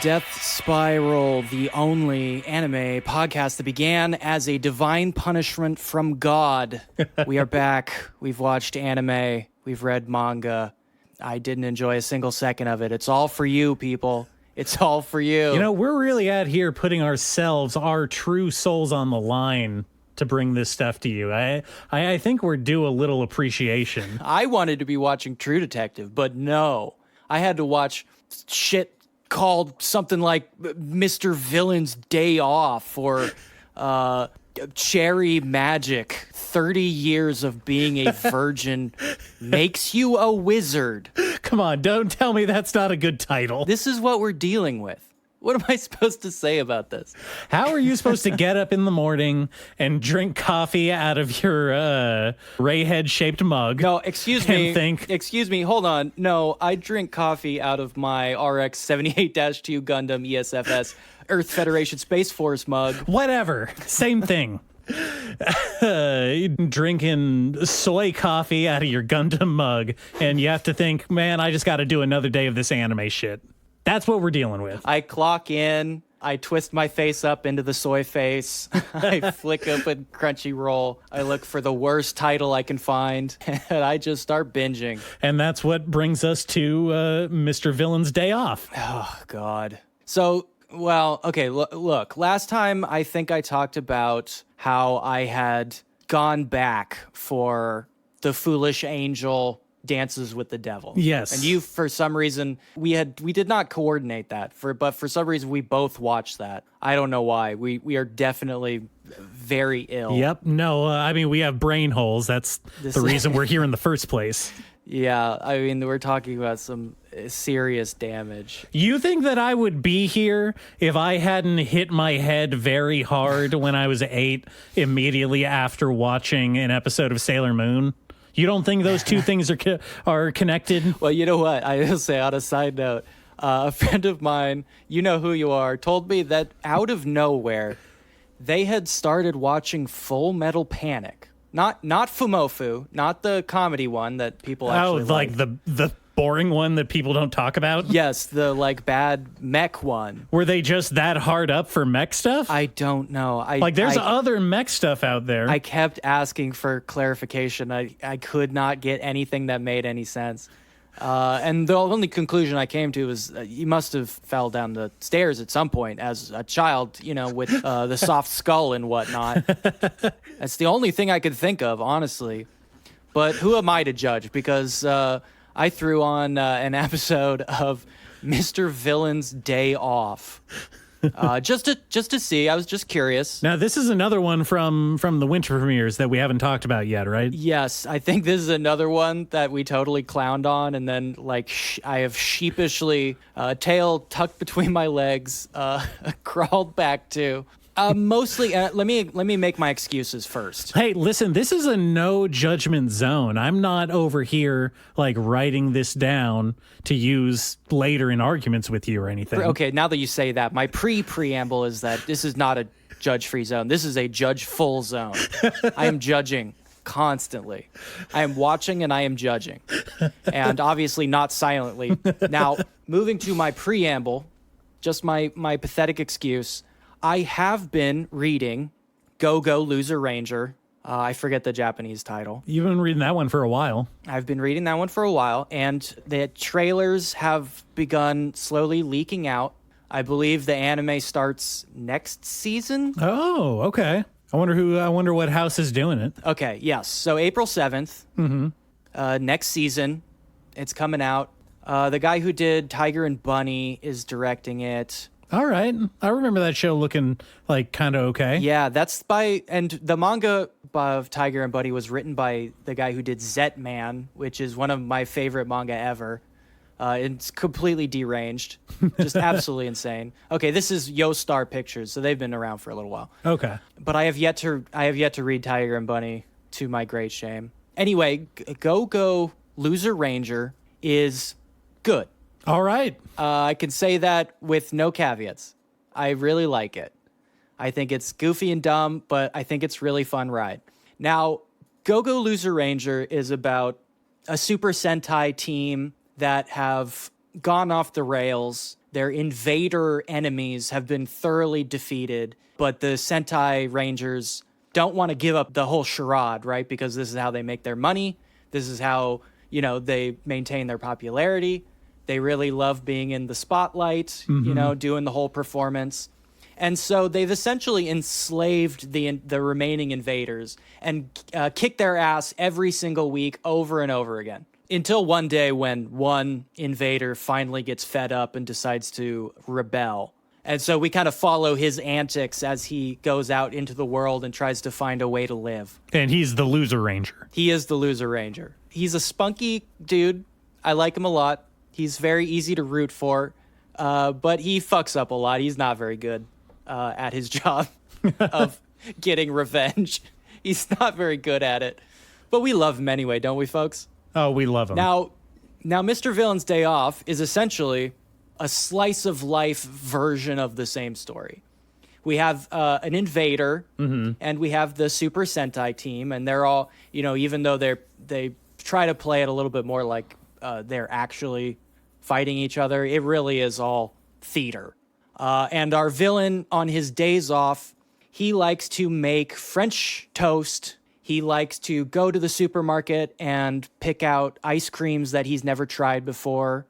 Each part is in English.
Death Spiral, the only anime podcast that began as a divine punishment from God. We are back. We've watched anime. We've read manga. I didn't enjoy a single second of it. It's all for you, people. It's all for you. You know, we're really out here putting ourselves, our true souls on the line to bring this stuff to you. I think we're due a little appreciation. I wanted to be watching True Detective, but no. I had to watch shit called something like Mr. Villain's Day Off or Cherry Magic. 30 years of being a virgin makes you a wizard. Come on, don't tell me that's not a good title. This is what we're dealing with. What am I supposed to say about this? How are you supposed to get up in the morning and drink coffee out of your ray head-shaped mug? No, excuse me, hold on. No, I drink coffee out of my RX-78-2 Gundam ESFS Earth Federation Space Force mug. Whatever, same thing. Drinking soy coffee out of your Gundam mug, and you have to think, man, I just got to do another day of this anime shit. That's what we're dealing with. I clock in, I twist my face up into the soy face, I flick open Crunchyroll, I look for the worst title I can find, and I just start binging. And that's what brings us to Mr. Villain's Day Off. Oh, God. So, well, okay, look, last time I think I talked about how I had gone back for the Foolish Angel Dances with the Devil. Yes. And you, for some reason, we did not coordinate that, but for some reason we both watched that. I don't know why. We are definitely very ill. Yep. No, I mean, we have brain holes. That's the reason we're here in the first place. Yeah, I mean, we're talking about some serious damage. You think that I would be here if I hadn't hit my head very hard when I was 8 immediately after watching an episode of Sailor Moon? You don't think those two things are connected? Well, you know what? I will say on a side note, a friend of mine, you know who you are, told me that out of nowhere, they had started watching Full Metal Panic. Not Fumofu, not the comedy one that people actually like. the boring one that people don't talk about? Yes, the bad mech one. Were they just that hard up for mech stuff? I don't know. There's other mech stuff out there. I kept asking for clarification. I could not get anything that made any sense. And the only conclusion I came to was you must have fell down the stairs at some point as a child, with the soft skull and whatnot. That's the only thing I could think of, honestly. But who am I to judge? Because I threw on an episode of Mr. Villain's Day Off. Just to see. I was just curious. Now, this is another one from the winter premieres that we haven't talked about yet, right? Yes, I think this is another one that we totally clowned on, and then I have sheepishly, tail tucked between my legs, crawled back to. Mostly, let me make my excuses first. Hey, listen, this is a no judgment zone. I'm not over here writing this down to use later in arguments with you or anything. Okay, now that you say that, my preamble is that this is not a judge-free zone. This is a judge-full zone. I am judging constantly. I am watching and I am judging. And obviously not silently. Now, moving to my preamble, just my pathetic excuse, I have been reading Go-Go Loser Ranger. I forget the Japanese title. You've been reading that one for a while. I've been reading that one for a while, and the trailers have begun slowly leaking out. I believe the anime starts next season. Oh, okay. I wonder what house is doing it. Okay, yes. So April 7th, next season, it's coming out. The guy who did Tiger and Bunny is directing it. All right. I remember that show looking kind of okay. Yeah, and the manga of Tiger and Bunny was written by the guy who did Zetman, which is one of my favorite manga ever. It's completely deranged, just absolutely insane. Okay, this is Yoestar Pictures, so they've been around for a little while. Okay. But I have yet to read Tiger and Bunny, to my great shame. Anyway, Go-Go Loser Ranger is good. All right. I can say that with no caveats. I really like it. I think it's goofy and dumb, but I think it's really fun ride. Now, Go-Go Loser Ranger is about a Super Sentai team that have gone off the rails. their invader enemies have been thoroughly defeated, but the Sentai Rangers don't want to give up the whole charade, right? Because this is how they make their money. This is how, they maintain their popularity. They really love being in the spotlight, doing the whole performance. And so they've essentially enslaved the remaining invaders and kicked their ass every single week over and over again. Until one day when one invader finally gets fed up and decides to rebel. And so we kind of follow his antics as he goes out into the world and tries to find a way to live. And he's the loser ranger. He is the loser ranger. He's a spunky dude. I like him a lot. He's very easy to root for, but he fucks up a lot. He's not very good at his job of getting revenge. He's not very good at it. But we love him anyway, don't we, folks? Oh, we love him. Now, Mr. Villain's Day Off is essentially a slice of life version of the same story. We have an invader, and we have the Super Sentai team, and they're all, even though they try to play it a little bit more like they're actually fighting each other, it really is all theater. And our villain, on his days off, he likes to make French toast. He likes to go to the supermarket and pick out ice creams that he's never tried before.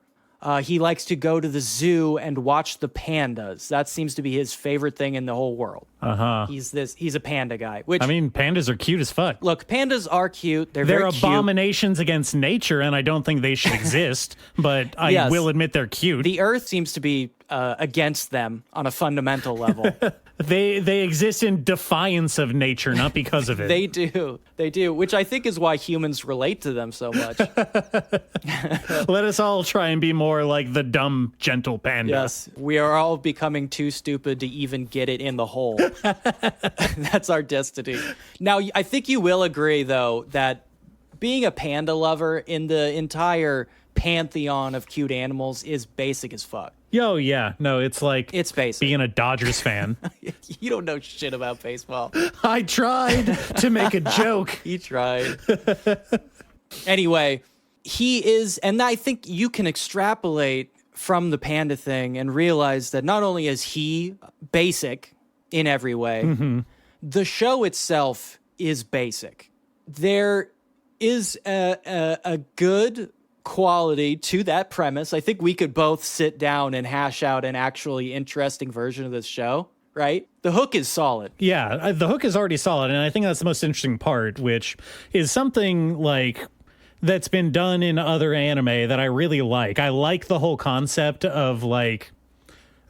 He likes to go to the zoo and watch the pandas. That seems to be his favorite thing in the whole world. He's a panda guy. Which, pandas are cute as fuck. Look, pandas are cute. They're They're very cute. abominations against nature, and I don't think they should exist, but I will admit they're cute. The Earth seems to be against them on a fundamental level. They exist in defiance of nature, not because of it. They do, which I think is why humans relate to them so much. Let us all try and be more like the dumb, gentle panda. Yes, we are all becoming too stupid to even get it in the hole. That's our destiny. Now, I think you will agree, though, that being a panda lover in the entire pantheon of cute animals is basic as fuck. Yo, yeah. No, it's basic. Being a Dodgers fan. You don't know shit about baseball. I tried to make a joke. He tried. Anyway, he is, and I think you can extrapolate from the panda thing and realize that not only is he basic in every way, the show itself is basic. There is a good quality to that premise. I think we could both sit down and hash out an actually interesting version of this show, right? The hook is solid. Yeah, the hook is already solid, and I think that's the most interesting part, which is something that's been done in other anime that I really like. I like the whole concept of a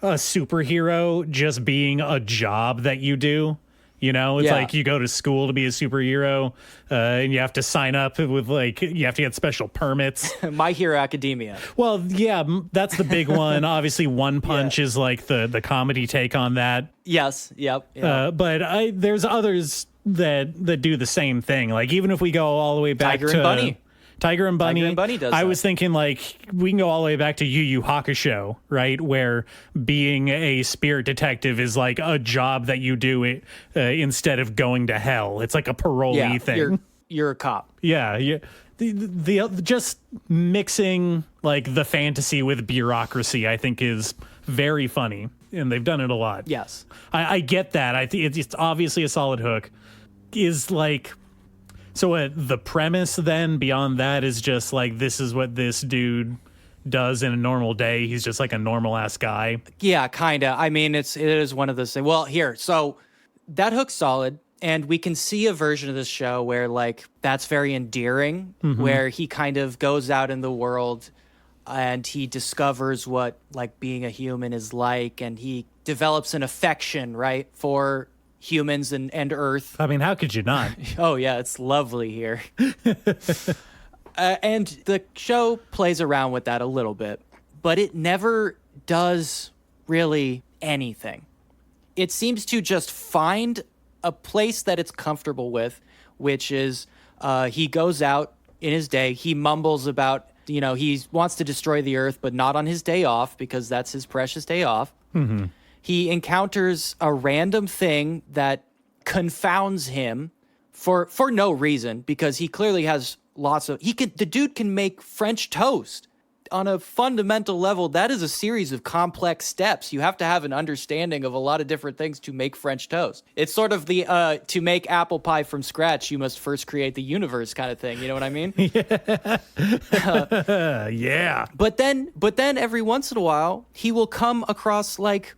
superhero just being a job that you do. It's like you go to school to be a superhero, and you have to sign up with you have to get special permits. My Hero Academia. Well, yeah, that's the big one. Obviously, One Punch is the comedy take on that. Yes. Yep. But there's others that do the same thing. Like even if we go all the way back Tiger and Bunny. Tiger and Bunny does I that. was thinking we can go all the way back to Yu Yu Hakusho, right? Where being a spirit detective is like a job that you do instead of going to hell. It's like a parolee thing. You're a cop. Yeah. The just mixing the fantasy with bureaucracy, I think, is very funny, and they've done it a lot. Yes. I get that. I think it's obviously a solid hook. So the premise then beyond that is just this is what this dude does in a normal day. He's just a normal ass guy. Yeah, kind of. I mean, it is one of those things. Well, so that hook's solid, and we can see a version of this show where that's very endearing, where he kind of goes out in the world and he discovers what being a human is like, and he develops an affection, right, for humans and Earth. I mean, how could you not? Oh, yeah, it's lovely here. And the show plays around with that a little bit, but it never does really anything. It seems to just find a place that it's comfortable with, which is he goes out in his day. He mumbles about, he wants to destroy the Earth, but not on his day off because that's his precious day off. Mm-hmm. He encounters a random thing that confounds him for no reason, because he clearly has the dude can make French toast. on a fundamental level, that is a series of complex steps. You have to have an understanding of a lot of different things to make French toast. It's sort of the to make apple pie from scratch, you must first create the universe kind of thing. You know what I mean? Yeah. But then every once in a while, he will come across like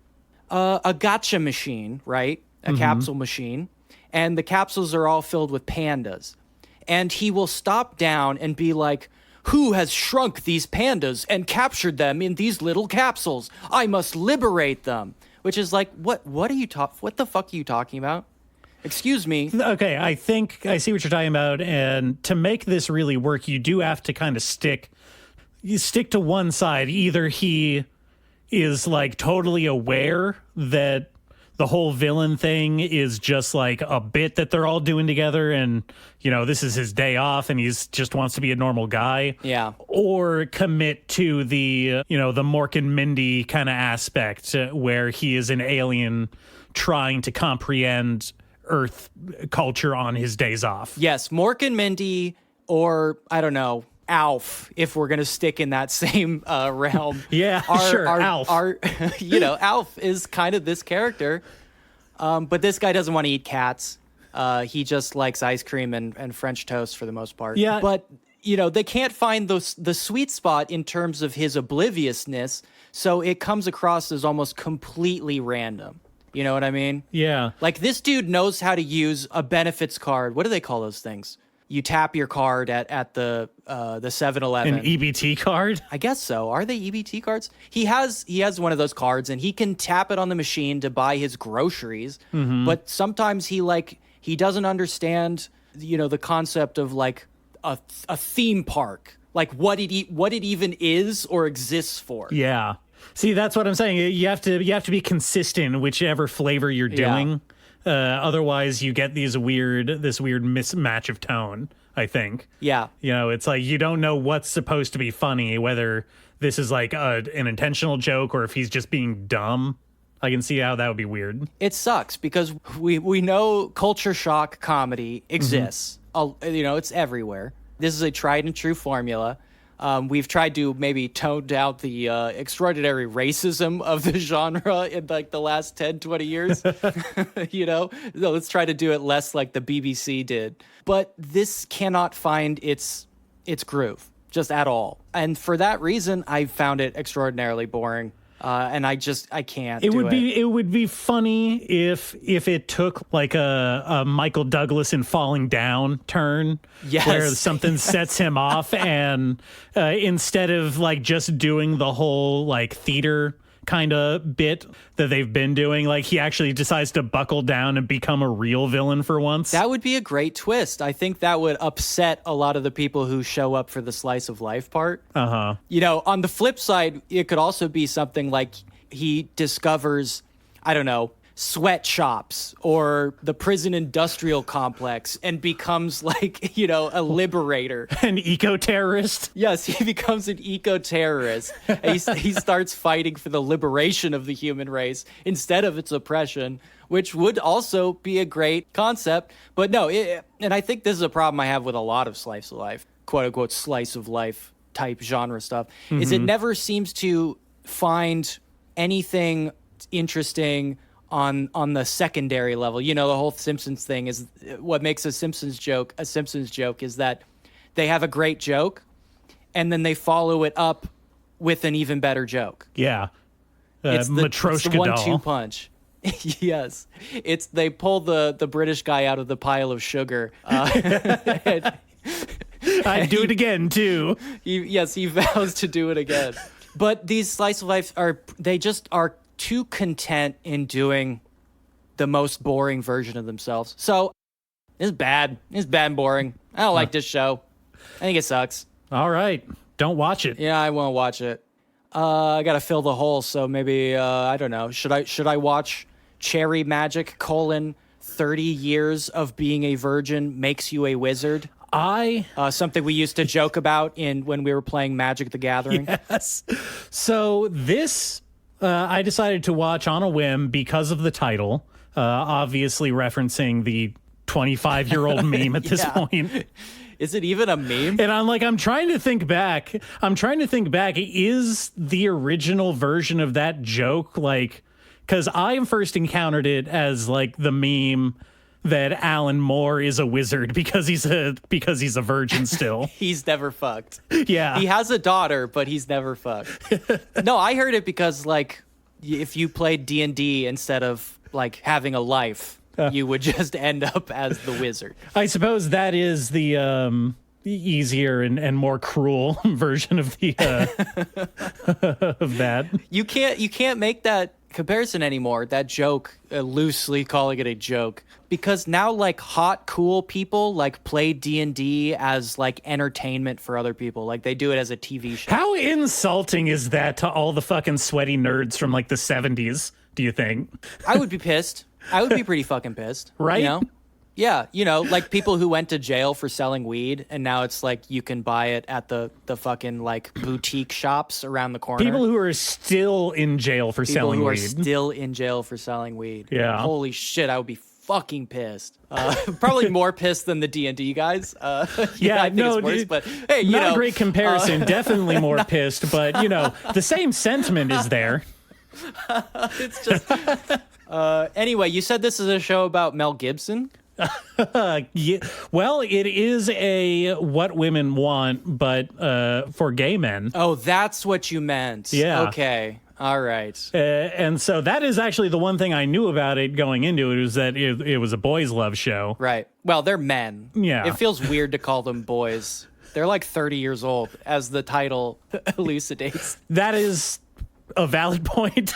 a gotcha machine, right? A capsule machine. And the capsules are all filled with pandas. And he will stop down and be like, who has shrunk these pandas and captured them in these little capsules? I must liberate them. Which is like, what the fuck are you talking about? Excuse me. Okay, I think I see what you're talking about. And to make this really work, you do have to kind of stick to one side. Either he is like totally aware that the whole villain thing is just like a bit that they're all doing together, and this is his day off and he's just wants to be a normal guy. Yeah. Or commit to the the Mork and Mindy kind of aspect where he is an alien trying to comprehend Earth culture on his days off. Yes, Mork and Mindy, or I don't know, Alf, if we're going to stick in that same realm. Yeah, sure, Alf. Alf is kind of this character, but this guy doesn't want to eat cats. He just likes ice cream and French toast for the most part. Yeah. But, they can't find the sweet spot in terms of his obliviousness, so it comes across as almost completely random. You know what I mean? Yeah. Like, this dude knows how to use a benefits card. What do they call those things? You tap your card at the 7-Eleven. An EBT card? I guess so. Are they EBT cards? He has one of those cards, and he can tap it on the machine to buy his groceries. Mm-hmm. But sometimes he doesn't understand the concept of like a theme park, like what it even is or exists for. Yeah. See, that's what I'm saying. You have to be consistent whichever flavor you're doing. Yeah. Otherwise, you get this weird mismatch of tone, I think. Yeah. It's like you don't know what's supposed to be funny, whether this is like an intentional joke or if he's just being dumb. I can see how that would be weird. It sucks because we know culture shock comedy exists. Mm-hmm. It's everywhere. This is a tried and true formula. We've tried to maybe tone out the extraordinary racism of the genre in like the last 10, 20 years. Let's try to do it less like the BBC did. But this cannot find its groove just at all. And for that reason, I found it extraordinarily boring. And I can't. It would be funny if it took like a Michael Douglas in Falling Down turn, yes, where something sets him off, and instead of like just doing the whole like theater kind of bit that they've been doing, like he actually decides to buckle down and become a real villain for once. That would be a great twist. I think that would upset a lot of the people who show up for the slice of life part. Uh-huh. On the flip side, it could also be something like he discovers, I don't know, sweatshops or the prison industrial complex and becomes like, a liberator. An eco-terrorist? Yes, he becomes an eco-terrorist. He starts fighting for the liberation of the human race instead of its oppression, which would also be a great concept. But no, and I think this is a problem I have with a lot of slice of life, quote-unquote slice of life type genre stuff, is it never seems to find anything interesting on the secondary level. The whole Simpsons thing is what makes a Simpsons joke is that they have a great joke and then they follow it up with an even better joke. Yeah. It's the 1-2 punch. Yes. They pull the British guy out of the pile of sugar. I'd do it again too. He vows to do it again. But these slice of life are too content in doing the most boring version of themselves. So it's bad. It's bad and boring. I don't like this show. I think it sucks. All right. Don't watch it. Yeah, I won't watch it. I got to fill the hole. So maybe, I don't know. Should I watch Cherry Magic, 30 years of being a virgin makes you a wizard? Something we used to joke about when we were playing Magic the Gathering. Yes. So this I decided to watch on a whim because of the title, obviously referencing the 25-year-old meme at this point. Is it even a meme? And I'm trying to think back. Is the original version of that joke because I first encountered it as the meme that Alan Moore is a wizard because he's a virgin still. He's never fucked. Yeah. He has a daughter, but he's never fucked. No, I heard it because if you played D&D instead of having a life, you would just end up as the wizard. I suppose that is the easier and more cruel version of the of that. You can't make that comparison anymore. That joke, loosely calling it a joke, because now hot cool people play D&D as entertainment for other people. They do it as a TV show. How insulting is that to all the fucking sweaty nerds from the 70s, do you think? I would be pissed. I would be pretty fucking pissed. Right? You know? Yeah, people who went to jail for selling weed, and now it's you can buy it at the fucking boutique shops around the corner. People who are still in jail for selling weed. People who are still in jail for selling weed. Yeah. Holy shit, I would be fucking pissed. Probably more pissed than the D&D guys. I think it's worse, but hey, not a great comparison. Definitely more pissed, but the same sentiment is there. It's just... anyway, you said this is a show about Mel Gibson? Yeah. Well, it is a What Women Want, but for gay men. Oh, that's what you meant. Yeah. Okay. All right. And so that is actually the one thing I knew about it going into it, was that it was a boys' love show. Right. Well, they're men. Yeah. It feels weird to call them boys. They're 30 years old, as the title elucidates. That is a valid point.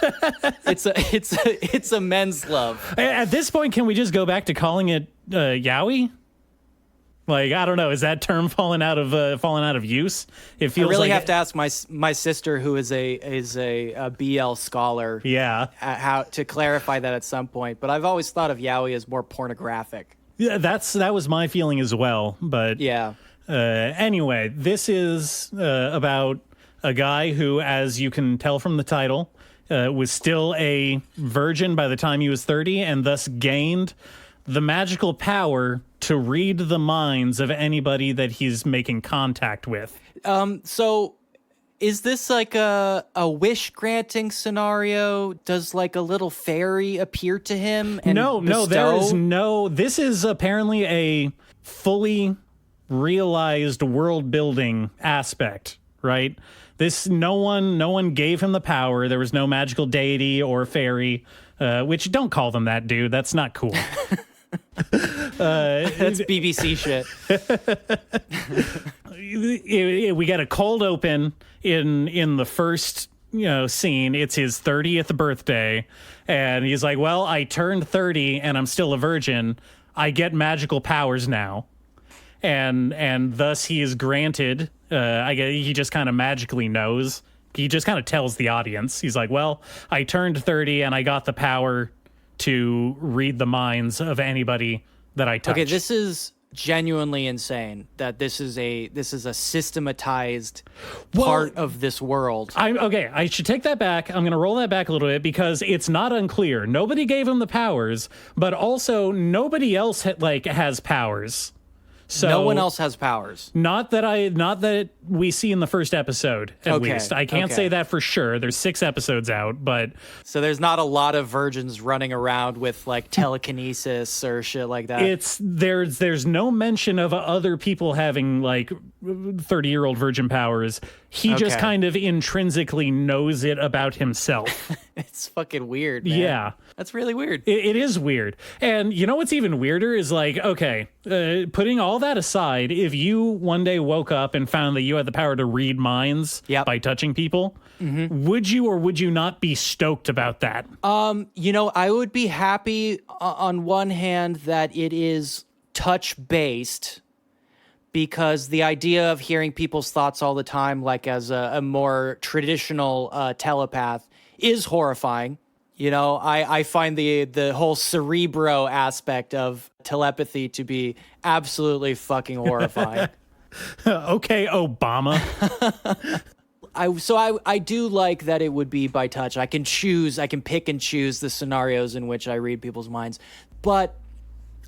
It's a men's love. At this point, can we just go back to calling it yaoi? I don't know. Is that term fallen out of use? It feels. I really have to ask my sister, who is a BL scholar. Yeah. How to clarify that at some point. But I've always thought of yaoi as more pornographic. Yeah, that was my feeling as well. But yeah. Anyway, this is about a guy who, as you can tell from the title, was still a virgin by the time he was 30, and thus gained the magical power to read the minds of anybody that he's making contact with. So is this a wish granting scenario? Does a little fairy appear to him and No, there is no. This is apparently a fully realized world building aspect, right? No one gave him the power. There was no magical deity or fairy, which don't call them that, dude. That's not cool. That's BBC shit. We got a cold open in the first scene. It's his 30th birthday, and he's like, well, I turned 30 and I'm still a virgin. I get magical powers now. And thus he is granted, he just kind of magically knows. He just kind of tells the audience. He's like, well, I turned 30 and I got the power to read the minds of anybody that I touch. Okay, this is genuinely insane that this is a systematized part of this world. I should take that back. I'm going to roll that back a little bit because it's not unclear. Nobody gave him the powers, but also nobody else has powers. So no one else has powers. Not that we see in the first episode, at least. I can't say that for sure. There's 6 episodes out, but so there's not a lot of virgins running around with telekinesis or shit like that. There's no mention of other people having 30-year-old virgin powers. He just kind of intrinsically knows it about himself. It's fucking weird, man. Yeah. That's really weird. It is weird. And you know what's even weirder is putting all that aside, if you one day woke up and found that you had the power to read minds by touching people, would you or would you not be stoked about that? I would be happy on one hand that it is touch-based, because the idea of hearing people's thoughts all the time, as a more traditional telepath, is horrifying. I find the whole cerebro aspect of telepathy to be absolutely fucking horrifying. Okay, Obama. I do like that it would be by touch. I can pick and choose the scenarios in which I read people's minds. But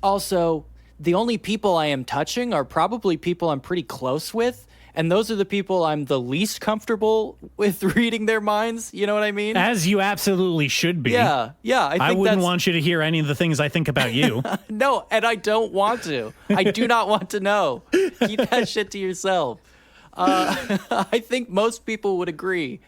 also, the only people I am touching are probably people I'm pretty close with. And those are the people I'm the least comfortable with reading their minds. You know what I mean? As you absolutely should be. Yeah. I wouldn't want you to hear any of the things I think about you. No, and I don't want to. I do not want to know. Keep that shit to yourself. I think most people would agree.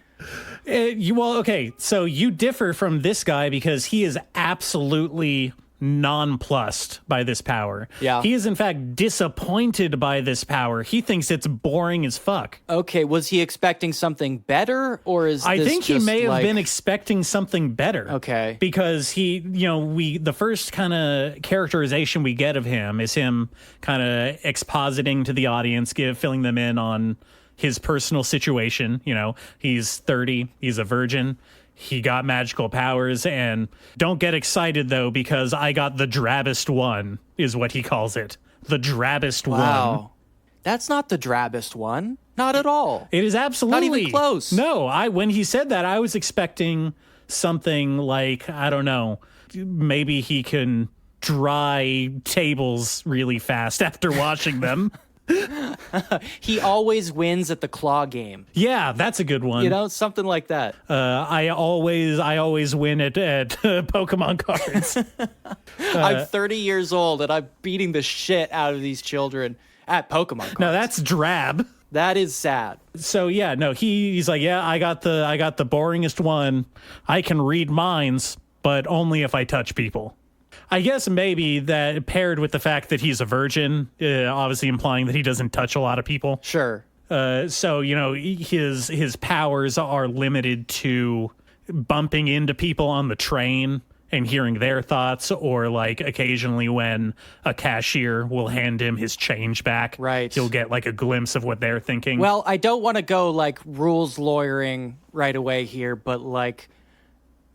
Okay, so you differ from this guy because he is absolutely nonplussed by this power. Yeah. He is, in fact, disappointed by this power. He thinks it's boring as fuck. Okay, was he expecting something better, or is I this think he just may have like... been expecting something better. Okay. Because the first kind of characterization we get of him is him kind of expositing to the audience, filling them in on his personal situation. You know, he's 30, he's a virgin. He got magical powers, and don't get excited, though, because I got the drabbest one, is what he calls it. The drabbest one. Wow. That's not the drabbest one. Not at all. It is absolutely. Not even close. No, when he said that, I was expecting something like, I don't know, maybe he can dry tables really fast after washing them. He always wins at the claw game. Yeah, that's a good one. You know, something like that. I always win at Pokemon cards. I'm 30 years old and I'm beating the shit out of these children at Pokemon cards. No, that's drab. That is sad. So yeah, no, he's like, yeah, I got the boringest one. I can read minds, but only if I touch people. I guess maybe that paired with the fact that he's a virgin, obviously implying that he doesn't touch a lot of people. Sure. So, you know, his powers are limited to bumping into people on the train and hearing their thoughts, or like occasionally when a cashier will hand him his change back. Right. He'll get like a glimpse of what they're thinking. Well, I don't want to go like rules lawyering right away here, but like,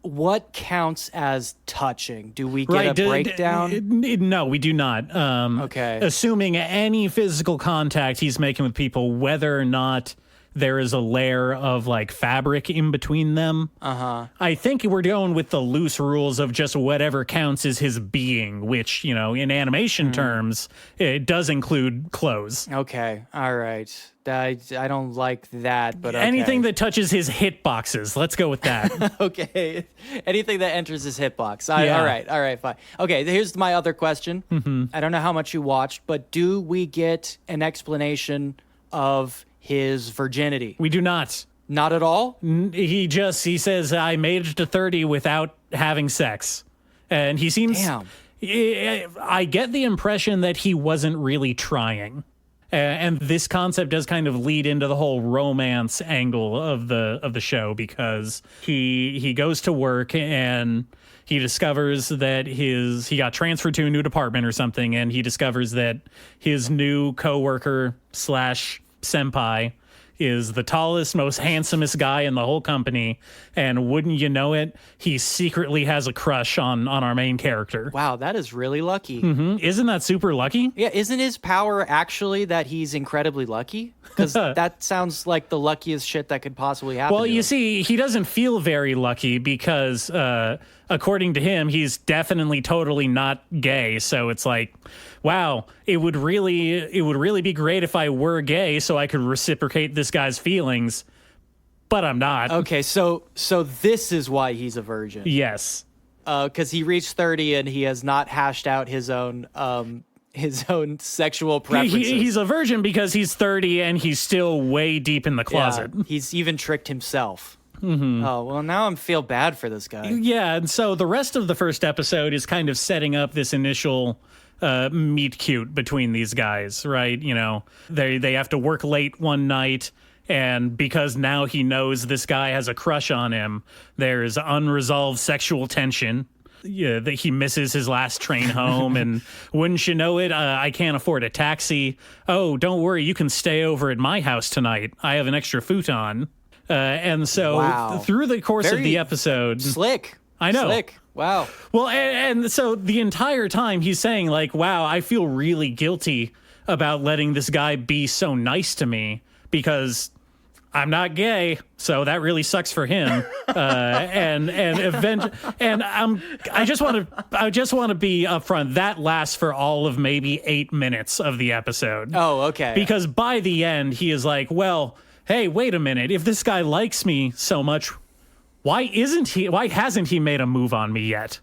what counts as touching? Do we get a breakdown? No, we do not. Okay. Assuming any physical contact he's making with people, whether or not there is a layer of like fabric in between them. Uh-huh. I think we're going with the loose rules of just whatever counts as his being, which, you know, in animation terms, it does include clothes. Okay. All right. I don't like that, but okay. Anything that touches his hitboxes. Let's go with that. Okay. Anything that enters his hitbox. Yeah. All right, fine. Okay, here's my other question. Mm-hmm. I don't know how much you watched, but do we get an explanation of his virginity? We do not. Not at all? He says, I made it to 30 without having sex. And he seems... Damn. I get the impression that he wasn't really trying. And this concept does kind of lead into the whole romance angle of the show, because he goes to work and he discovers that he got transferred to a new department or something, and he discovers that his new coworker / senpai is the tallest, most handsomest guy in the whole company, and wouldn't you know it, he secretly has a crush on our main character. Wow, that is really lucky. Mm-hmm. Isn't that super lucky? Yeah, isn't his power actually that he's incredibly lucky? Because that sounds like the luckiest shit that could possibly happen. Well, to you him. see, he doesn't feel very lucky because, according to him, he's definitely totally not gay. So it's like, wow, it would really be great if I were gay so I could reciprocate this guy's feelings, but I'm not. Okay, so this is why he's a virgin. Yes. Because he reached 30 and he has not hashed out his own sexual preferences. He's a virgin because he's 30 and he's still way deep in the closet. Yeah, he's even tricked himself. Mm-hmm. Oh, well, now I feel bad for this guy. Yeah, and so the rest of the first episode is kind of setting up this initial meet cute between these guys, right? You know, they have to work late one night, and because now he knows this guy has a crush on him, there's unresolved sexual tension. Yeah, that he misses his last train home, and wouldn't you know it, I can't afford a taxi. Oh, don't worry, you can stay over at my house tonight. I have an extra futon. And so wow. Through the course of the episode... Slick. I know. Slick. Wow. Well, and so the entire time he's saying, like, wow, I feel really guilty about letting this guy be so nice to me, because I'm not gay, so that really sucks for him. I just want to be upfront. That lasts for all of maybe 8 minutes of the episode. Oh, okay. Because by the end, he is like, well, hey, wait a minute. If this guy likes me so much, why hasn't he made a move on me yet?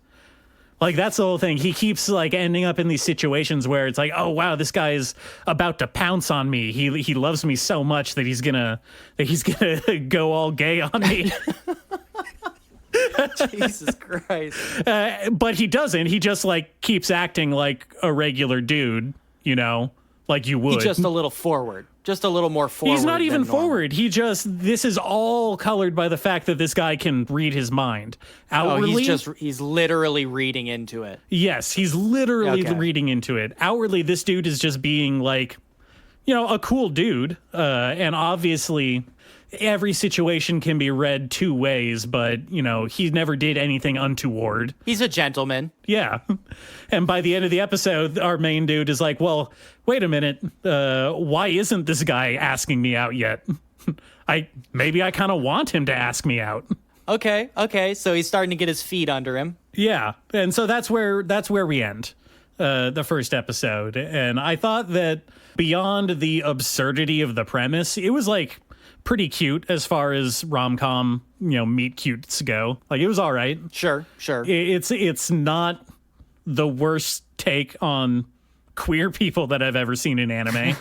Like, that's the whole thing. He keeps like ending up in these situations where it's like, oh wow, this guy is about to pounce on me. He loves me so much that he's gonna go all gay on me. Jesus Christ. But he doesn't. He just like keeps acting like a regular dude, you know, like you would. He's just a little forward. Just a little more forward. He's not even than normal. forward. This is all colored by the fact that this guy can read his mind. Outwardly, he's literally reading into it. Yes, he's literally reading into it. Outwardly, this dude is just being like, you know, a cool dude. And obviously, every situation can be read two ways, but, you know, he never did anything untoward. He's a gentleman. Yeah. And by the end of the episode, our main dude is like, well, wait a minute. Why isn't this guy asking me out yet? Maybe I kind of want him to ask me out. Okay. So he's starting to get his feet under him. Yeah. And so that's where we end the first episode. And I thought that beyond the absurdity of the premise, it was like pretty cute as far as rom-com, you know, meet cutes go. Like, it was all right. Sure. It's not the worst take on queer people that I've ever seen in anime.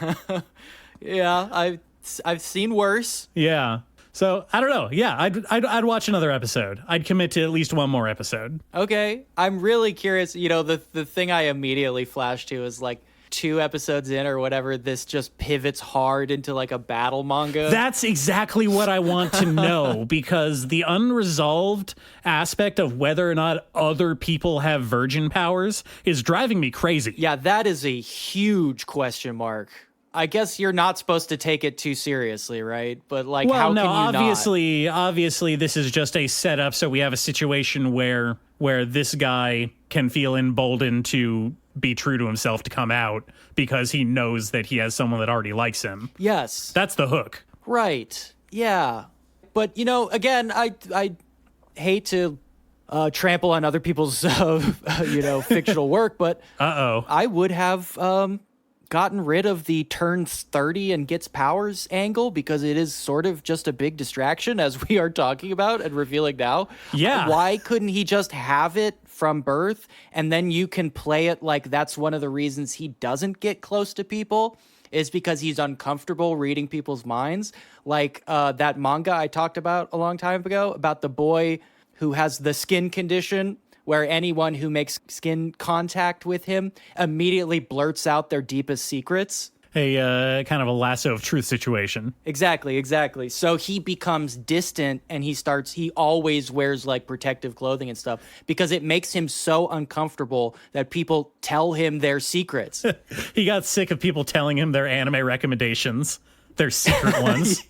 Yeah, I've seen worse. Yeah. So I don't know. Yeah, I'd watch another episode. I'd commit to at least one more episode. Okay, I'm really curious. You know, the thing I immediately flashed to is like 2 episodes in or whatever, this just pivots hard into like a battle manga. That's exactly what I want to know, because the unresolved aspect of whether or not other people have virgin powers is driving me crazy. Yeah, that is a huge question mark. I guess you're not supposed to take it too seriously, right? But like, well, how no, can you obviously this is just a setup. So we have a situation where this guy can feel emboldened to be true to himself, to come out because he knows that he has someone that already likes him. Yes. That's the hook. Right. Yeah. But, you know, again, I hate to trample on other people's, fictional work, but I would have gotten rid of the turns 30 and gets powers angle, because it is sort of just a big distraction, as we are talking about and revealing now. Yeah. Why couldn't he just have it from birth, and then you can play it like that's one of the reasons he doesn't get close to people, is because he's uncomfortable reading people's minds? Like that manga I talked about a long time ago about the boy who has the skin condition, where anyone who makes skin contact with him immediately blurts out their deepest secrets. A kind of a lasso of truth situation. Exactly. So he becomes distant, and he always wears like protective clothing and stuff, because it makes him so uncomfortable that people tell him their secrets. He got sick of people telling him their anime recommendations, their secret ones.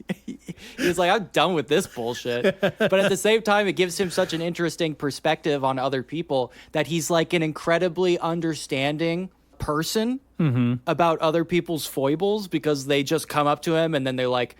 He's like, I'm done with this bullshit. But at the same time, it gives him such an interesting perspective on other people, that he's like an incredibly understanding person about other people's foibles, because they just come up to him and then they're like,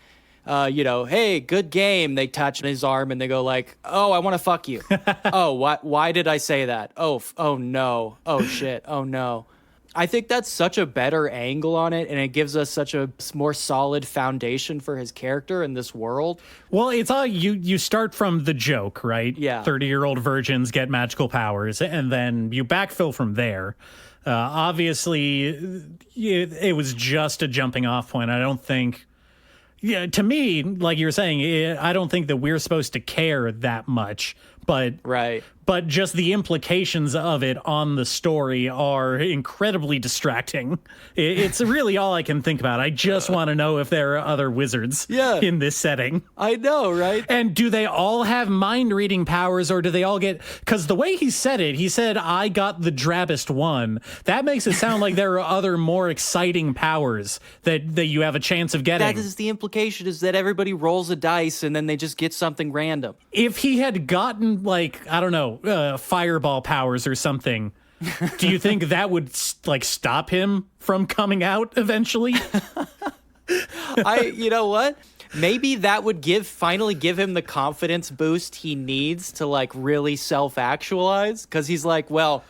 hey, good game. They touch his arm and they go like, oh, I want to fuck you. Oh, why did I say that? Oh no. Oh shit. Oh no. I think that's such a better angle on it, and it gives us such a more solid foundation for his character in this world. Well, it's all you start from the joke, right? Yeah. 30-year-old virgins get magical powers, and then you backfill from there. Obviously, it was just a jumping off point. I don't think, to me, like you were saying, I don't think that we're supposed to care that much. But right. But just the implications of it on the story are incredibly distracting. It's really all I can think about. I just want to know if there are other wizards in this setting. I know, right? And do they all have mind-reading powers, or do they all get... Because the way he said it, he said, I got the drabbest one. That makes it sound like there are other more exciting powers that you have a chance of getting. That is the implication, is that everybody rolls a dice and then they just get something random. If he had gotten, like, I don't know, fireball powers or something, do you think that would stop him from coming out eventually? You know what? Maybe that would finally give him the confidence boost he needs to like really self-actualize. Because he's like, well,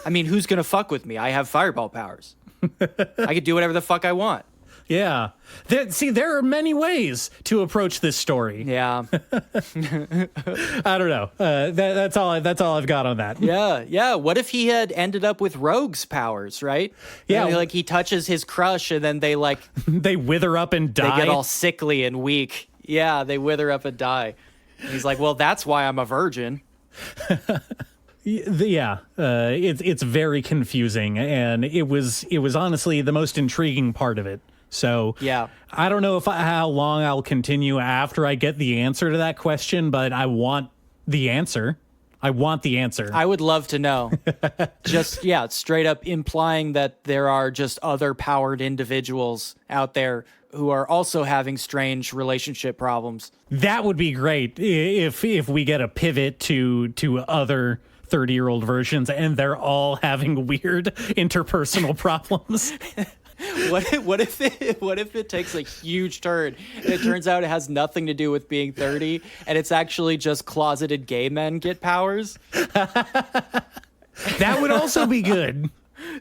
I mean, who's going to fuck with me? I have fireball powers. I could do whatever the fuck I want. Yeah. There are many ways to approach this story. Yeah. I don't know. That's all I've got on that. Yeah. What if he had ended up with Rogue's powers, right? Yeah. And, like he touches his crush and then they like they wither up and die. They get all sickly and weak. Yeah, they wither up and die. And he's like, well, that's why I'm a virgin. Yeah, it's very confusing, and it was honestly the most intriguing part of it. So yeah, I don't know how long I'll continue after I get the answer to that question, but I want the answer. I would love to know. Just, straight up implying that there are just other powered individuals out there who are also having strange relationship problems. That would be great if we get a pivot to other 30-year-old versions and they're all having weird interpersonal problems. What if it takes a huge turn and it turns out it has nothing to do with being 30 and it's actually just closeted gay men get powers? That would also be good.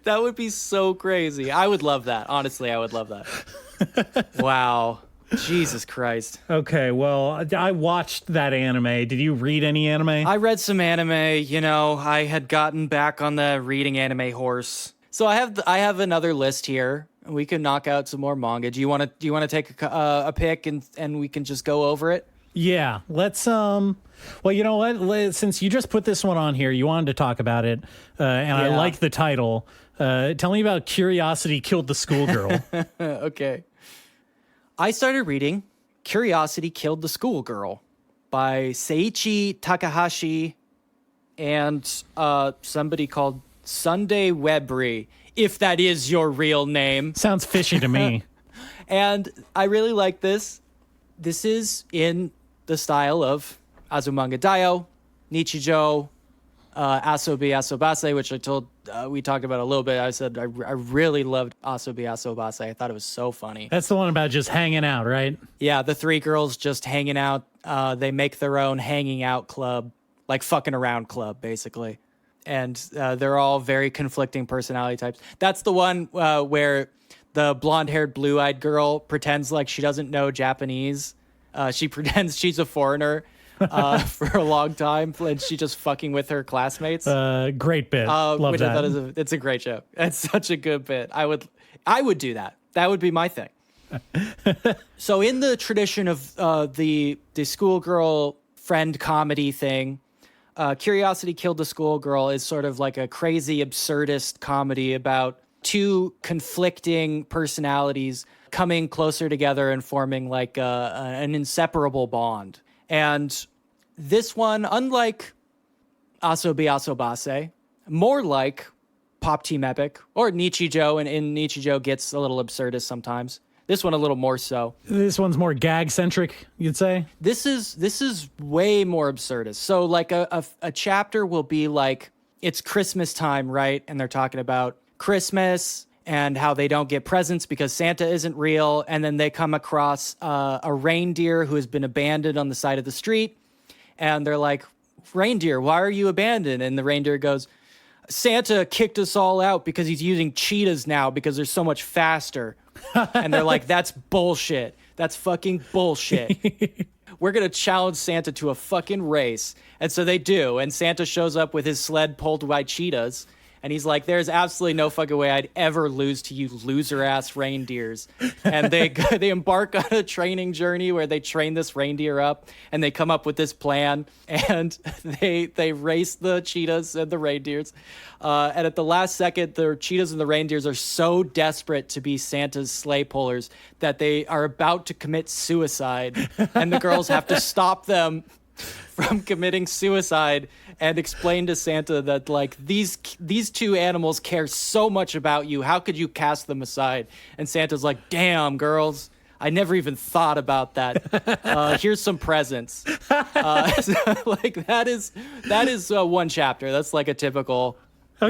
That would be so crazy. I would love that. Honestly, I would love that. Wow. Jesus Christ. Okay, well, I watched that anime. Did you read any anime? I read some anime. You know, I had gotten back on the reading anime horse. So I have another list here. We can knock out some more manga. Do you want to take a pick and we can just go over it? Yeah, let's well, you know what? Since you just put this one on here, you wanted to talk about it, and I like the title. Tell me about Curiosity Killed the Schoolgirl. Okay. I started reading Curiosity Killed the Schoolgirl by Seiichi Takahashi and somebody called Sunday Webry, if that is your real name. Sounds fishy to me. And I really like this. This is in the style of Azumanga Daioh, Nichijou, Asobi Asobase, which we talked about a little bit. I said I really loved Asobi Asobase. I thought it was so funny. That's the one about just hanging out, right? Yeah, the three girls just hanging out. They make their own hanging out club, like fucking around club, basically. And they're all very conflicting personality types. That's the one where the blonde-haired, blue-eyed girl pretends like she doesn't know Japanese. She pretends she's a foreigner for a long time, and she just fucking with her classmates. Great bit. Love that. It's a great joke. It's such a good bit. I would do that. That would be my thing. So in the tradition of the schoolgirl friend comedy thing, Curiosity Killed the Schoolgirl is sort of like a crazy absurdist comedy about two conflicting personalities coming closer together and forming like an inseparable bond. And this one, unlike Asobi Asobase, more like Pop Team Epic or Nichijou, and in Nichijou gets a little absurdist sometimes. This one a little more so. This one's more gag-centric, you'd say? This is way more absurdist. So like a chapter will be like, it's Christmas time, right? And they're talking about Christmas and how they don't get presents because Santa isn't real. And then they come across a reindeer who has been abandoned on the side of the street. And they're like, reindeer, why are you abandoned? And the reindeer goes, Santa kicked us all out because he's using cheetahs now because they're so much faster. And they're like, that's bullshit. That's fucking bullshit. We're going to challenge Santa to a fucking race. And so they do. And Santa shows up with his sled pulled by cheetahs. And he's like, there's absolutely no fucking way I'd ever lose to you loser-ass reindeers. And they embark on a training journey where they train this reindeer up. And they come up with this plan. And they race the cheetahs and the reindeers. And at the last second, the cheetahs and the reindeers are so desperate to be Santa's sleigh pullers that they are about to commit suicide. And the girls have to stop them from committing suicide and explain to Santa that like these two animals care so much about you. How could you cast them aside? And Santa's like, damn, girls, I never even thought about that. Here's some presents. So, like that is one chapter. That's like a typical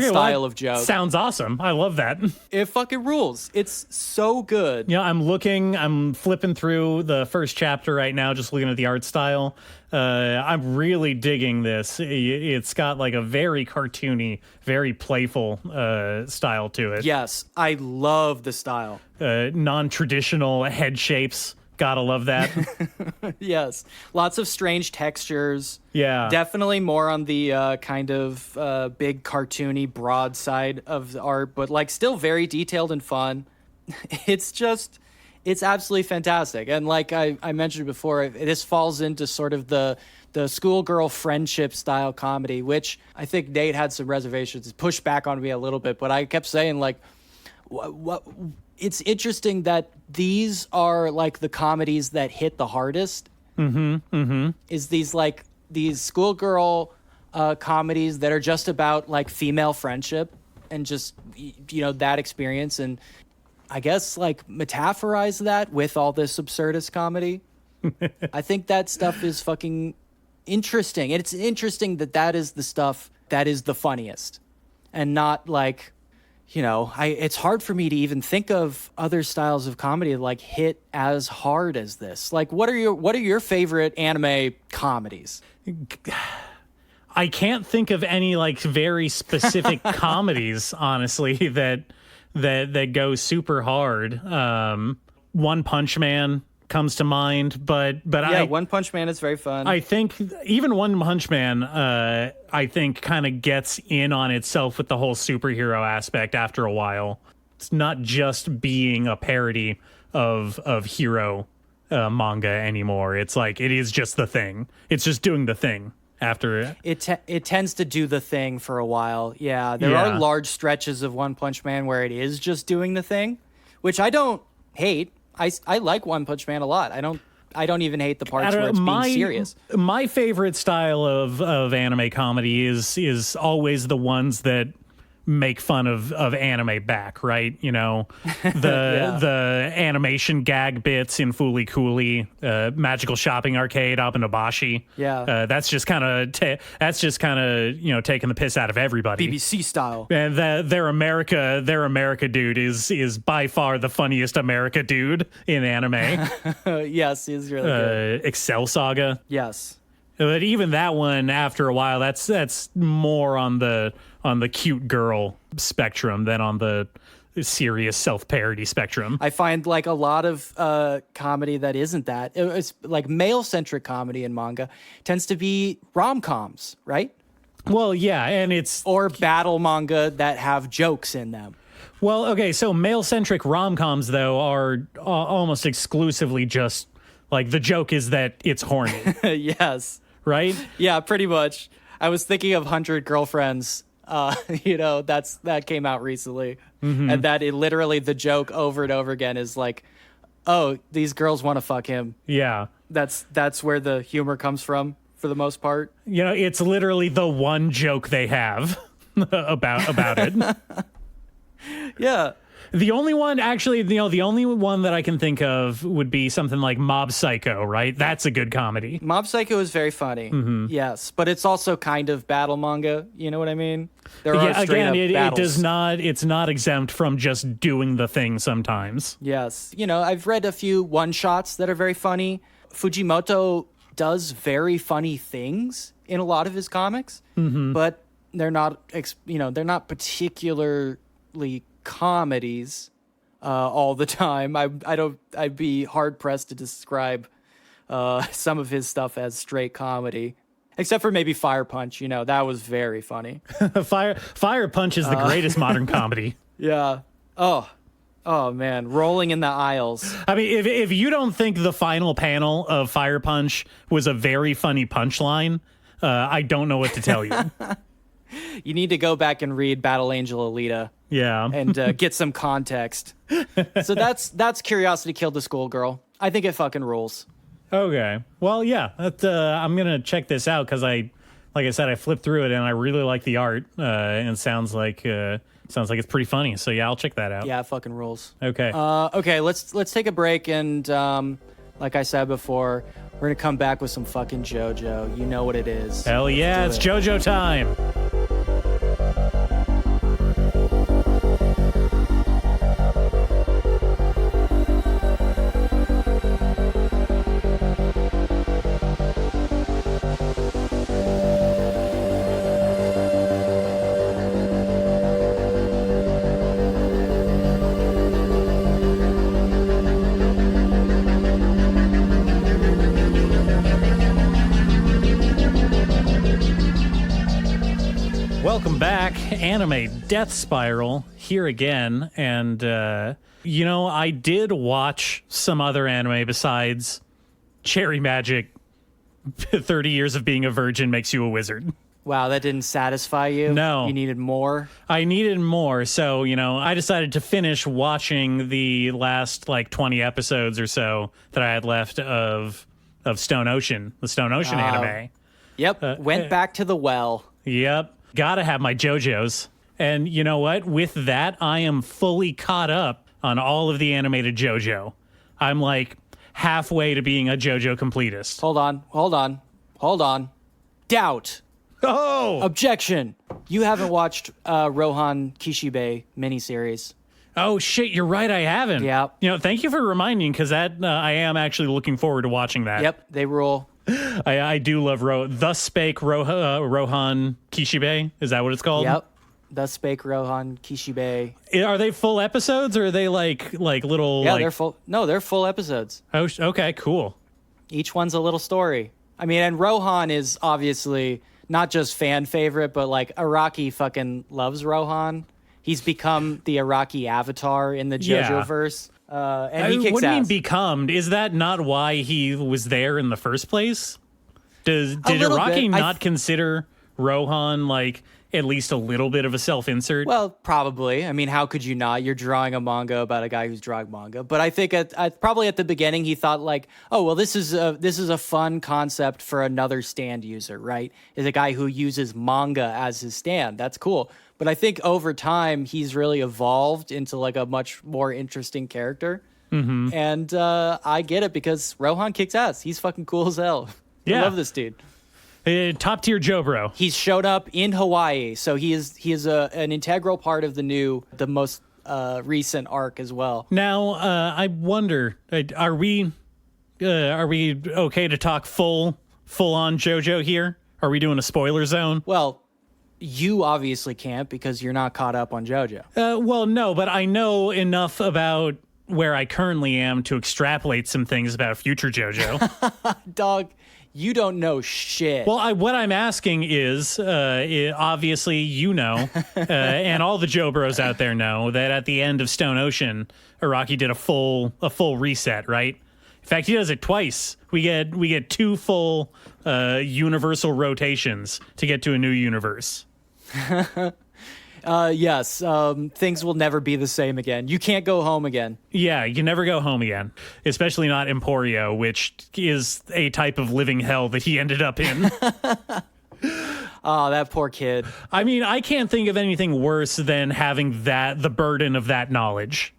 style of joke. Sounds awesome. I love that. It fucking rules. It's so good. Yeah, I'm flipping through the first chapter right now, just looking at the art style. I'm really digging this. It's got like a very cartoony, very playful style to it. Yes, I love the style. Non-traditional head shapes. Gotta love that. Yes, lots of strange textures. Yeah. Definitely more on the kind of big cartoony broad side of the art, but like still very detailed and fun. It's absolutely fantastic. And like I mentioned before, this falls into sort of the schoolgirl friendship style comedy, which I think Nate had some reservations, pushed back on me a little bit, but I kept saying like, what it's interesting that these are like the comedies that hit the hardest. Is these schoolgirl comedies that are just about like female friendship and just that experience, and I guess like metaphorize that with all this absurdist comedy. I think that stuff is fucking interesting, and it's interesting that is the stuff that is the funniest, and not like, it's hard for me to even think of other styles of comedy that like hit as hard as this. Like, what are your favorite anime comedies? I can't think of any like very specific comedies, honestly, that go super hard. One Punch Man comes to mind, but One Punch Man is very fun. I think even One Punch Man, I think kind of gets in on itself with the whole superhero aspect after a while. It's not just being a parody of hero manga anymore. It's like it is just the thing. It's just doing the thing after it tends to do the thing for a while. Yeah, there are large stretches of One Punch Man where it is just doing the thing, which I don't hate. I like One Punch Man a lot. I don't even hate the parts where it's being serious. My favorite style of anime comedy is always the ones that make fun of anime back, right? The animation gag bits in Fooly Cooly, Magical Shopping Arcade, Abenobashi. Yeah. That's just kind of taking the piss out of everybody. BBC style. And their America dude is by far the funniest America dude in anime. Yes, he's really good. Excel Saga. Yes. But even that one, after a while, that's more on the cute girl spectrum than on the serious self-parody spectrum. I find like a lot of comedy that isn't that. It's like male-centric comedy in manga tends to be rom-coms, right? Well, yeah, and or battle manga that have jokes in them. Well, okay, so male-centric rom-coms though are almost exclusively just like the joke is that it's horny. Yes. Right? Yeah, pretty much. I was thinking of 100 Girlfriends. That came out recently, and that literally the joke over and over again is like, oh, these girls want to fuck him. Yeah, that's where the humor comes from for the most part. It's literally the one joke they have about it. Yeah. The only one, actually, the only one that I can think of would be something like Mob Psycho, right? That's a good comedy. Mob Psycho is very funny, yes, but it's also kind of battle manga. You know what I mean? There are straight up battles. It does not. It's not exempt from just doing the thing sometimes. Yes, I've read a few one shots that are very funny. Fujimoto does very funny things in a lot of his comics, but they're not. They're not particularly comedies all the time. I'd be hard pressed to describe some of his stuff as straight comedy, except for maybe Fire Punch. That was very funny. Fire Punch is the greatest modern comedy. Yeah. Oh man, rolling in the aisles. I mean, if you don't think the final panel of Fire Punch was a very funny punchline, I don't know what to tell you. You need to go back and read Battle Angel Alita. Yeah. And get some context. So that's Curiosity Killed the Schoolgirl. I think it fucking rules. Okay. Well, yeah. I'm going to check this out because like I said, I flipped through it and I really like the art. And it sounds like it's pretty funny. So yeah, I'll check that out. Yeah, it fucking rules. Okay. Okay, let's take a break and like I said before, we're going to come back with some fucking Jojo. You know what it is. Hell yeah, it's Jojo time. Welcome back. Anime Death Spiral here again. And, I did watch some other anime besides Cherry Magic. 30 years of being a virgin makes you a wizard. Wow, that didn't satisfy you? No. You needed more? I needed more. So, I decided to finish watching the last 20 episodes or so that I had left of Stone Ocean, the Stone Ocean anime. Yep, went back to the well. Yep. Gotta have my JoJo's. And you know what? With that, I am fully caught up on all of the animated JoJo. I'm halfway to being a JoJo completist. Hold on. Doubt. Oh! Objection. You haven't watched Rohan Kishibe miniseries. Oh, shit, you're right, I haven't. Yeah. Thank you for reminding, because that I am actually looking forward to watching that. Yep, they rule. I do love Thus Spake Rohan Kishibe. Is that what it's called? Yep. Thus Spake Rohan Kishibe. Are they full episodes, or are they like little? Yeah, they're full. No, they're full episodes. Oh, okay, cool. Each one's a little story. I mean, and Rohan is obviously not just fan favorite, but Araki fucking loves Rohan. He's become the Araki avatar in the JoJo verse. And he kicks what do you mean ass. become? Is that not why he was there in the first place? Did Araki not consider Rohan at least a little bit of a self-insert? Well, probably. I mean, how could you not? You're drawing a manga about a guy who's drawing manga. But I think probably at the beginning he thought oh well, this is a fun concept for another stand user, right? Is a guy who uses manga as his stand. That's cool. But I think over time he's really evolved into a much more interesting character. Mm-hmm. And I get it because Rohan kicks ass. He's fucking cool as hell. Yeah. I love this dude. Top tier Joe bro. He's showed up in Hawaii, so he is an integral part of the most recent arc as well. Now, I wonder, are we okay to talk full on JoJo here? Are we doing a spoiler zone? Well, you obviously can't because you're not caught up on JoJo. Well, no, but I know enough about where I currently am to extrapolate some things about future JoJo. Dog, you don't know shit. Well, what I'm asking is, obviously, and all the Joe Bros out there know that at the end of Stone Ocean, Araki did a full reset, right? In fact, he does it twice. We get two full universal rotations to get to a new universe. Yes, things will never be the same again. You can't go home again. Yeah, you can never go home again, especially not Emporio, which is a type of living hell that he ended up in. Oh, that poor kid. I mean, I can't think of anything worse than having the burden of that knowledge.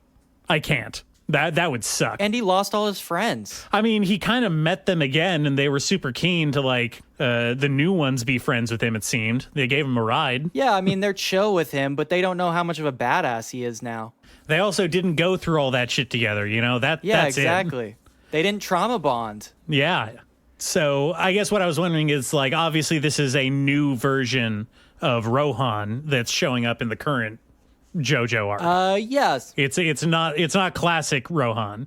I can't. That would suck. And he lost all his friends. I mean, he kind of met them again, and they were super keen to, the new ones be friends with him, it seemed. They gave him a ride. Yeah, I mean, they're chill with him, but they don't know how much of a badass he is now. They also didn't go through all that shit together, that's exactly. it. They didn't trauma bond. Yeah. So I guess what I was wondering is, obviously this is a new version of Rohan that's showing up in the current JoJo arc. Yes. It's not classic Rohan.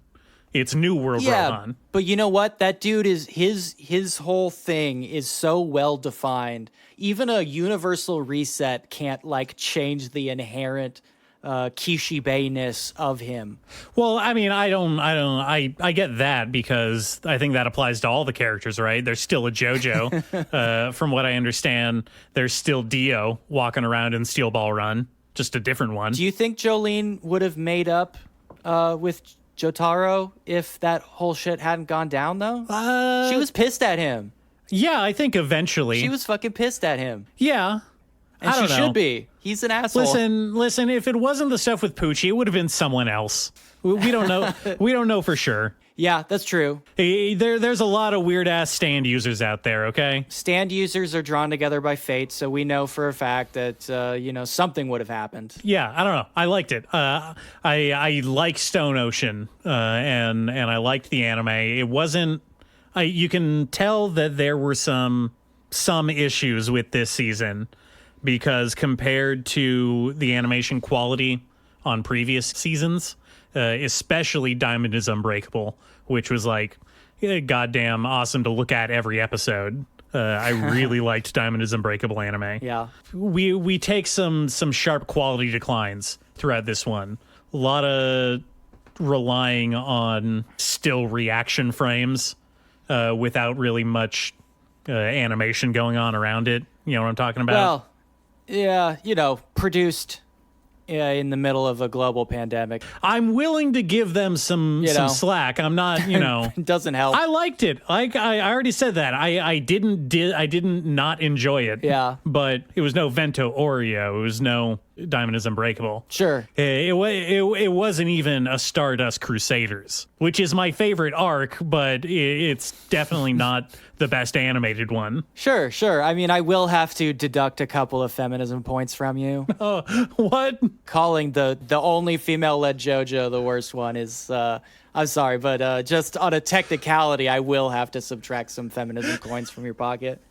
It's New World Rohan. But you know what? That dude is his whole thing is so well defined. Even a universal reset can't change the inherent Kishibe-ness of him. Well, I mean, I get that because I think that applies to all the characters, right? There's still a JoJo. From what I understand, there's still Dio walking around in Steel Ball Run. Just a different one. Do you think Jolene would have made up with Jotaro if that whole shit hadn't gone down, though? She was pissed at him. Yeah, I think eventually. She was fucking pissed at him. Yeah. And she should be. He's an asshole. Listen, if it wasn't the stuff with Poochie, it would have been someone else. We don't know. We don't know for sure. Yeah, that's true. There's a lot of weird-ass stand users out there, okay? Stand users are drawn together by fate, so we know for a fact that, something would have happened. Yeah, I don't know. I liked it. I like Stone Ocean, and I liked the anime. It wasn't... you can tell that there were some issues with this season, because compared to the animation quality on previous seasons... especially Diamond is Unbreakable, which was goddamn awesome to look at every episode. I really liked Diamond is Unbreakable anime. Yeah. We take some sharp quality declines throughout this one. A lot of relying on still reaction frames without really much animation going on around it. You know what I'm talking about? Well, yeah, produced in the middle of a global pandemic. I'm willing to give them some slack. I'm not, It doesn't help. I liked it. I already said that. I didn't not enjoy it. Yeah. But it was no Vento Oreo. It was no Diamond is Unbreakable. Sure. It wasn't even a Stardust Crusaders, which is my favorite arc, but it's definitely not the best animated one. Sure. I mean, I will have to deduct a couple of feminism points from you. Oh, what? Calling the only female-led JoJo the worst one is, I'm sorry, but just on a technicality, I will have to subtract some feminism coins from your pocket.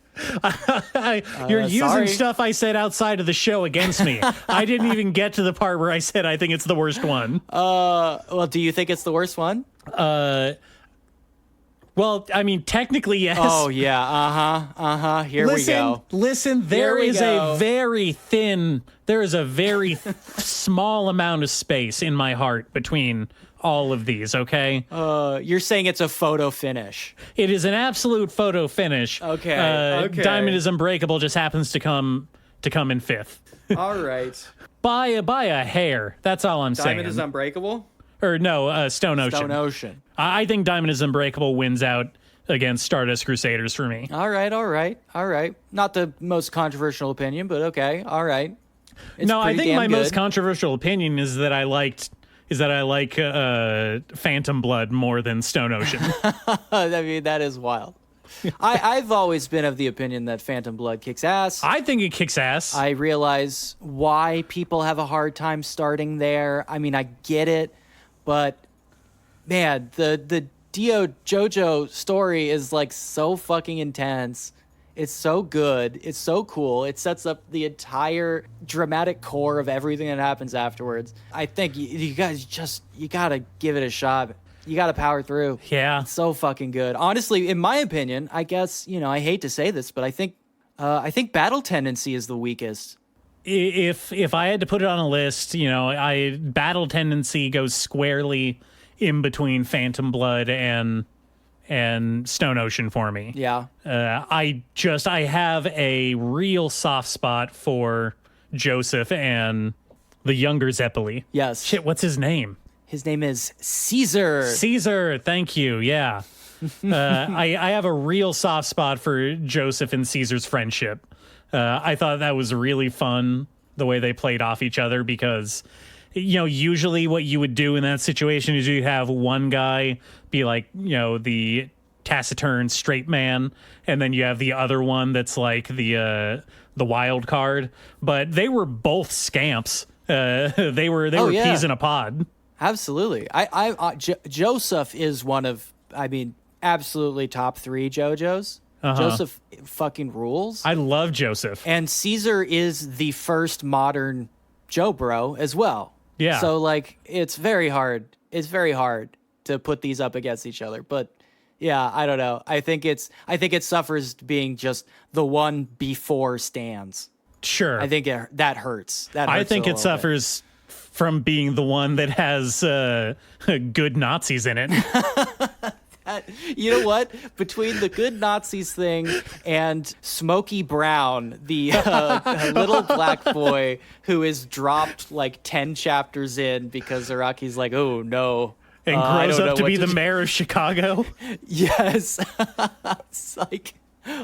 You're using sorry. stuff I said outside of the show against me. I didn't even get to the part where I said I think it's the worst one. Well, do you think it's the worst one? Well, I mean, technically, yes. Oh, yeah. Here we go. Listen, there is a very small amount of space in my heart between all of these, okay? You're saying it's a photo finish. It is an absolute photo finish. Okay. Diamond is Unbreakable just happens to come in fifth. All right. by a hair. That's all I'm saying. Diamond is Unbreakable? Or no, Stone Ocean. Stone Ocean. I think Diamond is Unbreakable wins out against Stardust Crusaders for me. All right. Not the most controversial opinion, but okay. All right. No, I think my most controversial opinion is that I like Phantom Blood more than Stone Ocean. I mean, that is wild. I've always been of the opinion that Phantom Blood kicks ass. I think it kicks ass. I realize why people have a hard time starting there. I mean, I get it, but man, the Dio Jojo story is like so fucking intense. It's so good. It's so cool. It sets up the entire dramatic core of everything that happens afterwards. I think you guys you gotta give it a shot. You gotta power through. Yeah. It's so fucking good. Honestly, in my opinion, I guess, I hate to say this, but I think Battle Tendency is the weakest. If I had to put it on a list, Battle Tendency goes squarely in between Phantom Blood and Stone Ocean for me. Yeah. I have a real soft spot for Joseph and the younger Zeppeli. Yes. Shit, what's his name? His name is Caesar. Caesar, thank you. Yeah. I have a real soft spot for Joseph and Caesar's friendship. I thought that was really fun, the way they played off each other, because usually what you would do in that situation is you have one guy be like, the taciturn straight man, and then you have the other one that's like the wild card. But they were both scamps. They were peas in a pod. Absolutely. Joseph is one of, absolutely top 3 JoJos. Joseph fucking rules. I love Joseph. And Caesar is the first modern Joe Bro as well. Yeah. So it's very hard. It's very hard to put these up against each other. But yeah, I don't know. I think it suffers being just the one before stands. Sure. I think that hurts. I think it suffers from being the one that has good Nazis in it. You know what? Between the good Nazis thing and Smokey Brown, the little black boy who is dropped 10 chapters in because Araki's like, oh no. And grows up to be the mayor of Chicago. Yes. It's like,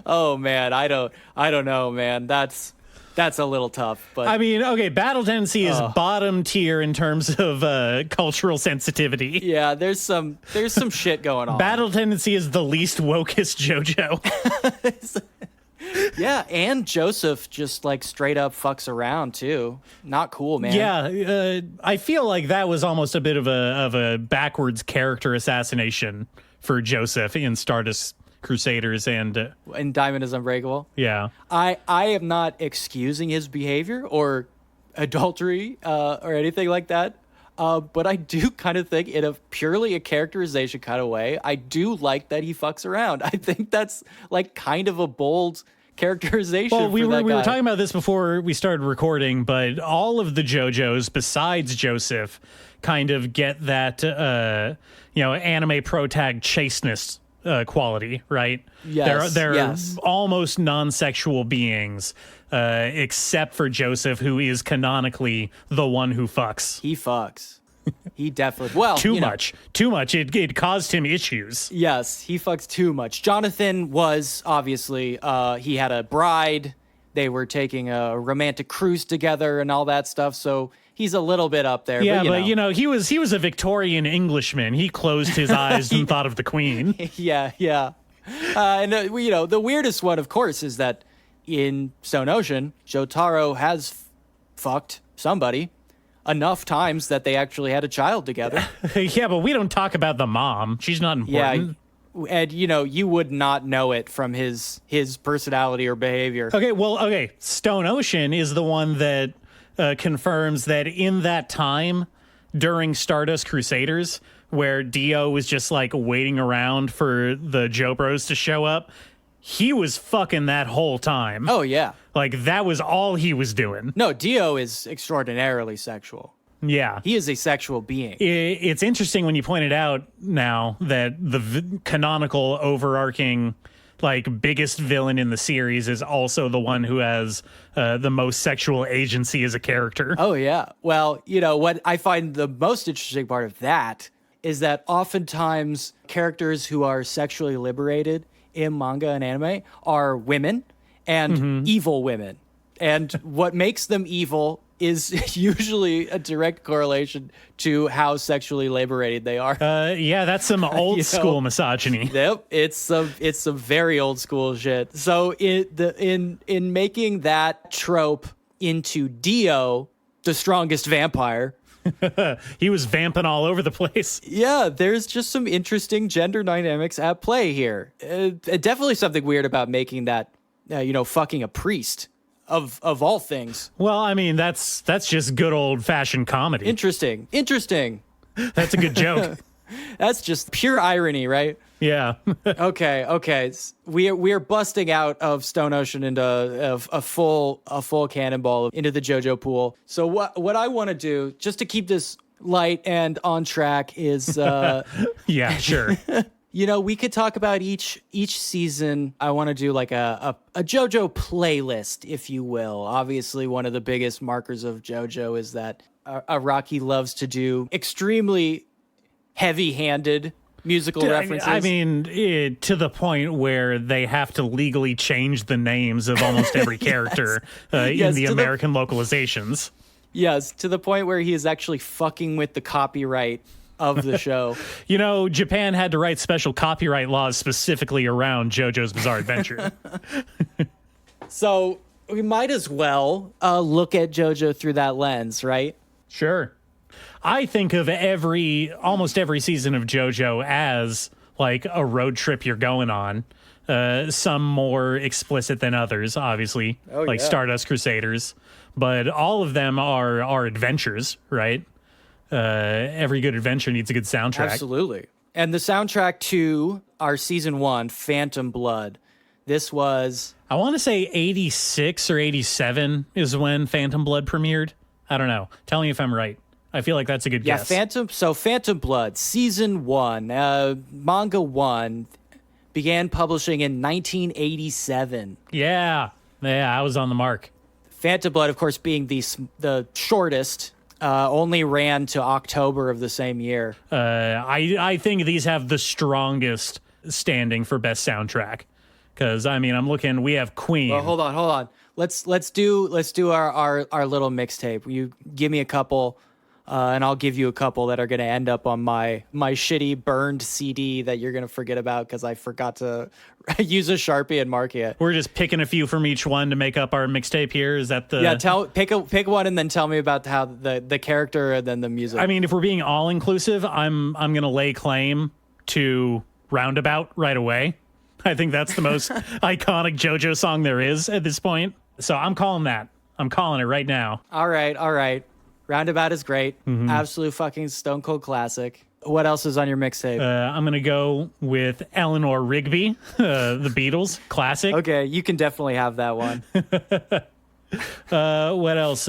oh man, I don't know, man. That's a little tough, but okay, Battle Tendency is bottom tier in terms of cultural sensitivity. Yeah, there's some shit going on. Battle Tendency is the least wokest JoJo. Yeah, and Joseph just straight up fucks around too. Not cool, man. Yeah, I feel like that was almost a bit of a backwards character assassination for Joseph in Stardust Crusaders and Diamond is Unbreakable. Yeah. I am not excusing his behavior or adultery or anything like that. But I do kind of think, in a purely a characterization kind of way, I do like that he fucks around. I think that's like kind of a bold characterization. Well, we for that were guy. talking about this before we started recording, but all of the JoJos besides Joseph kind of get that anime protag chasteness quality, right? Yes, they're yes. almost non-sexual beings, except for Joseph, who is canonically the one who fucks. He fucks. He definitely. Well, Too much. It caused him issues. Yes, he fucks too much. Jonathan was obviously he had a bride. They were taking a romantic cruise together and all that stuff. So he's a little bit up there. Yeah, but you know, he was a Victorian Englishman. He closed his eyes and thought of the Queen. Yeah. And the weirdest one, of course, is that in Stone Ocean, Jotaro has fucked somebody enough times that they actually had a child together. Yeah, but we don't talk about the mom. She's not important. Yeah, and you would not know it from his personality or behavior. Okay. Stone Ocean is the one that confirms that in that time during Stardust Crusaders, where Dio was just like waiting around for the Joe Bros to show up, he was fucking that whole time. Oh yeah. Like that was all he was doing. No, Dio is extraordinarily sexual. Yeah. He is a sexual being. It's interesting when you pointed out now that the canonical overarching like biggest villain in the series is also the one who has the most sexual agency as a character. Oh yeah. Well, what I find the most interesting part of that is that oftentimes characters who are sexually liberated in manga and anime are women and evil women. And what makes them evil is usually a direct correlation to how sexually liberated they are. Yeah, that's some old school misogyny. Yep, it's some very old school shit. So in making that trope into Dio, the strongest vampire, he was vamping all over the place. yeah, there's just some interesting gender dynamics at play here. Definitely something weird about making that, fucking a priest of all things. Well, I mean, that's just good old fashioned comedy. Interesting. That's a good joke. That's just pure irony, right? Yeah. Okay. We are busting out of Stone Ocean into a full cannonball into the JoJo pool. So what I want to do, just to keep this light and on track, is Yeah, sure. we could talk about each season. I want to do like a JoJo playlist, if you will. Obviously, one of the biggest markers of JoJo is that Araki loves to do extremely heavy-handed musical references. I mean, to the point where they have to legally change the names of almost every character in the American localizations. Yes, to the point where he is actually fucking with the copyright of the show. Japan had to write special copyright laws specifically around JoJo's Bizarre Adventure. So we might as well look at JoJo through that lens, right? Sure. I think of almost every season of JoJo as like a road trip you're going on. Some more explicit than others, obviously, like Stardust Crusaders. But all of them are adventures, right? Every good adventure needs a good soundtrack. Absolutely. And the soundtrack to our season 1, Phantom Blood. This was, I want to say 86 or 87 is when Phantom Blood premiered. I don't know. Tell me if I'm right. I feel like that's a good guess. Phantom Blood, season 1, manga 1, began publishing in 1987. Yeah, I was on the mark. Phantom Blood, of course, being the shortest, only ran to October of the same year. I think these have the strongest standing for best soundtrack. Because I mean, I'm looking. We have Queen. Well, hold on. Let's do our little mixtape. You give me a couple, and I'll give you a couple that are going to end up on my shitty burned CD that you're going to forget about because I forgot to use a Sharpie and mark it. We're just picking a few from each one to make up our mixtape here. Is that the... Yeah, pick one and then tell me about how the character and then the music. I mean, if we're being all inclusive, I'm going to lay claim to Roundabout right away. I think that's the most iconic JoJo song there is at this point. So I'm calling that. I'm calling it right now. All right. Roundabout is great. Absolute fucking stone cold classic. What else is on your mixtape? I'm going to go with Eleanor Rigby, the Beatles, classic. Okay, you can definitely have that one. What else?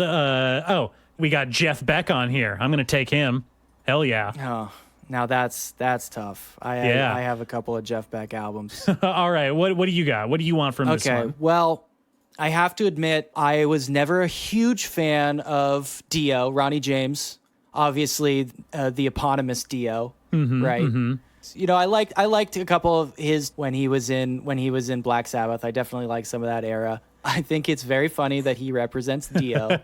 We got Jeff Beck on here. I'm going to take him. Hell yeah. Oh, now that's tough. I have a couple of Jeff Beck albums. All right, what do you got? What do you want from this one? Well, I have to admit, I was never a huge fan of Dio, Ronnie James. Obviously, the eponymous Dio, right? You know, I liked a couple of his when he was in Black Sabbath. I definitely like some of that era. I think it's very funny that he represents Dio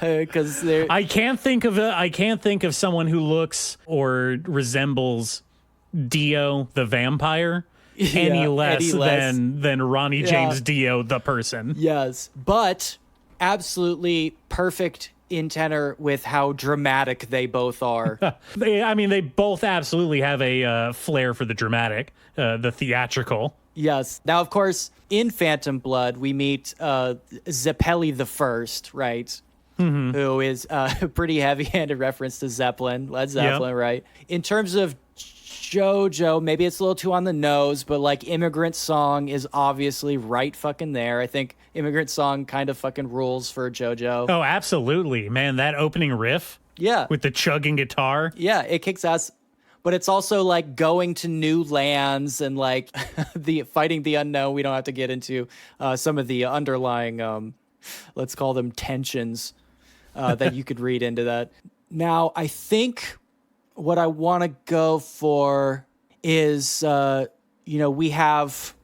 because I can't think of someone who looks or resembles Dio the vampire any less than Ronnie James Dio the person. Yes, but absolutely perfect in tenor with how dramatic they both are. They both absolutely have a flair for the dramatic, the theatrical. Yes. Now, of course, in Phantom Blood, we meet Zeppeli the First, right? Who is a pretty heavy-handed reference to Zeppelin, Led Zeppelin, right? In terms of Jojo, maybe it's a little too on the nose, but like Immigrant Song is obviously right fucking there. I think Immigrant Song kind of fucking rules for Jojo. Oh, absolutely. Man, that opening riff. Yeah. With the chugging guitar. Yeah, it kicks ass. But it's also like going to new lands and like the fighting the unknown. We don't have to get into some of the underlying, let's call them tensions that you could read into that. Now, I think what I want to go for is, we have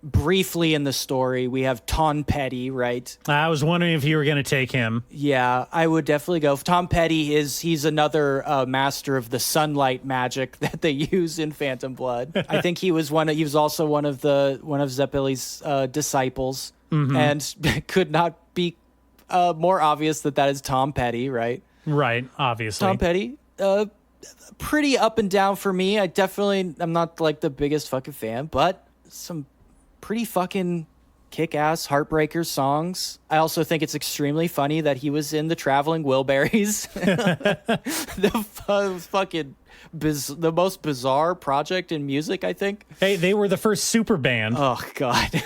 briefly in the story, we have Tom Petty, right? I was wondering if you were going to take him. Yeah, I would definitely go. Tom Petty he's another master of the sunlight magic that they use in Phantom Blood. I think he was also one of Zeppeli's disciples, and could not be more obvious that is Tom Petty, right? Right, obviously. Tom Petty, pretty up and down for me. I'm not like the biggest fucking fan, but some pretty fucking kick-ass Heartbreaker songs. I also think it's extremely funny that he was in the Traveling Wilburys. The most bizarre project in music, I think. Hey, they were the first super band. Oh, God.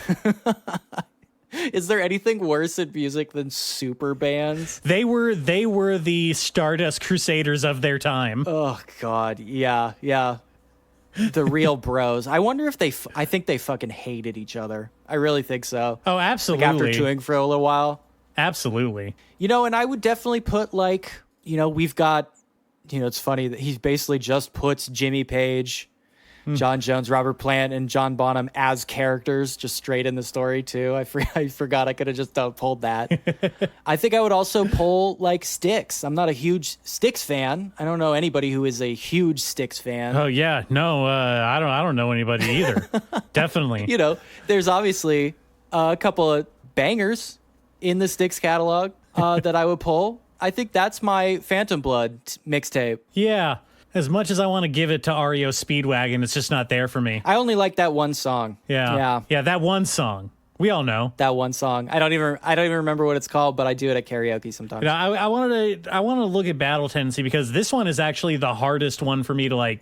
Is there anything worse in music than super bands? They were the Stardust Crusaders of their time. Oh, God. Yeah. The real bros. I wonder if I think they fucking hated each other. I really think so. Oh, absolutely. Like after touring for a little while. Absolutely. And I would definitely put we've got, it's funny that he basically just puts Jimmy Page, John Jones, Robert Plant, and John Bonham as characters just straight in the story too. I forgot I could have just pulled that. I think I would also pull Styx. I'm not a huge Styx fan. I don't know anybody who is a huge Styx fan. Oh yeah, no, I don't know anybody either. Definitely. There's obviously a couple of bangers in the Styx catalog that I would pull. I think that's my Phantom Blood mixtape. Yeah. As much as I want to give it to REO Speedwagon, it's just not there for me. I only like that one song. Yeah, that one song. We all know that one song. I don't even remember what it's called, but I do it at karaoke sometimes. I want to look at Battle Tendency because this one is actually the hardest one for me to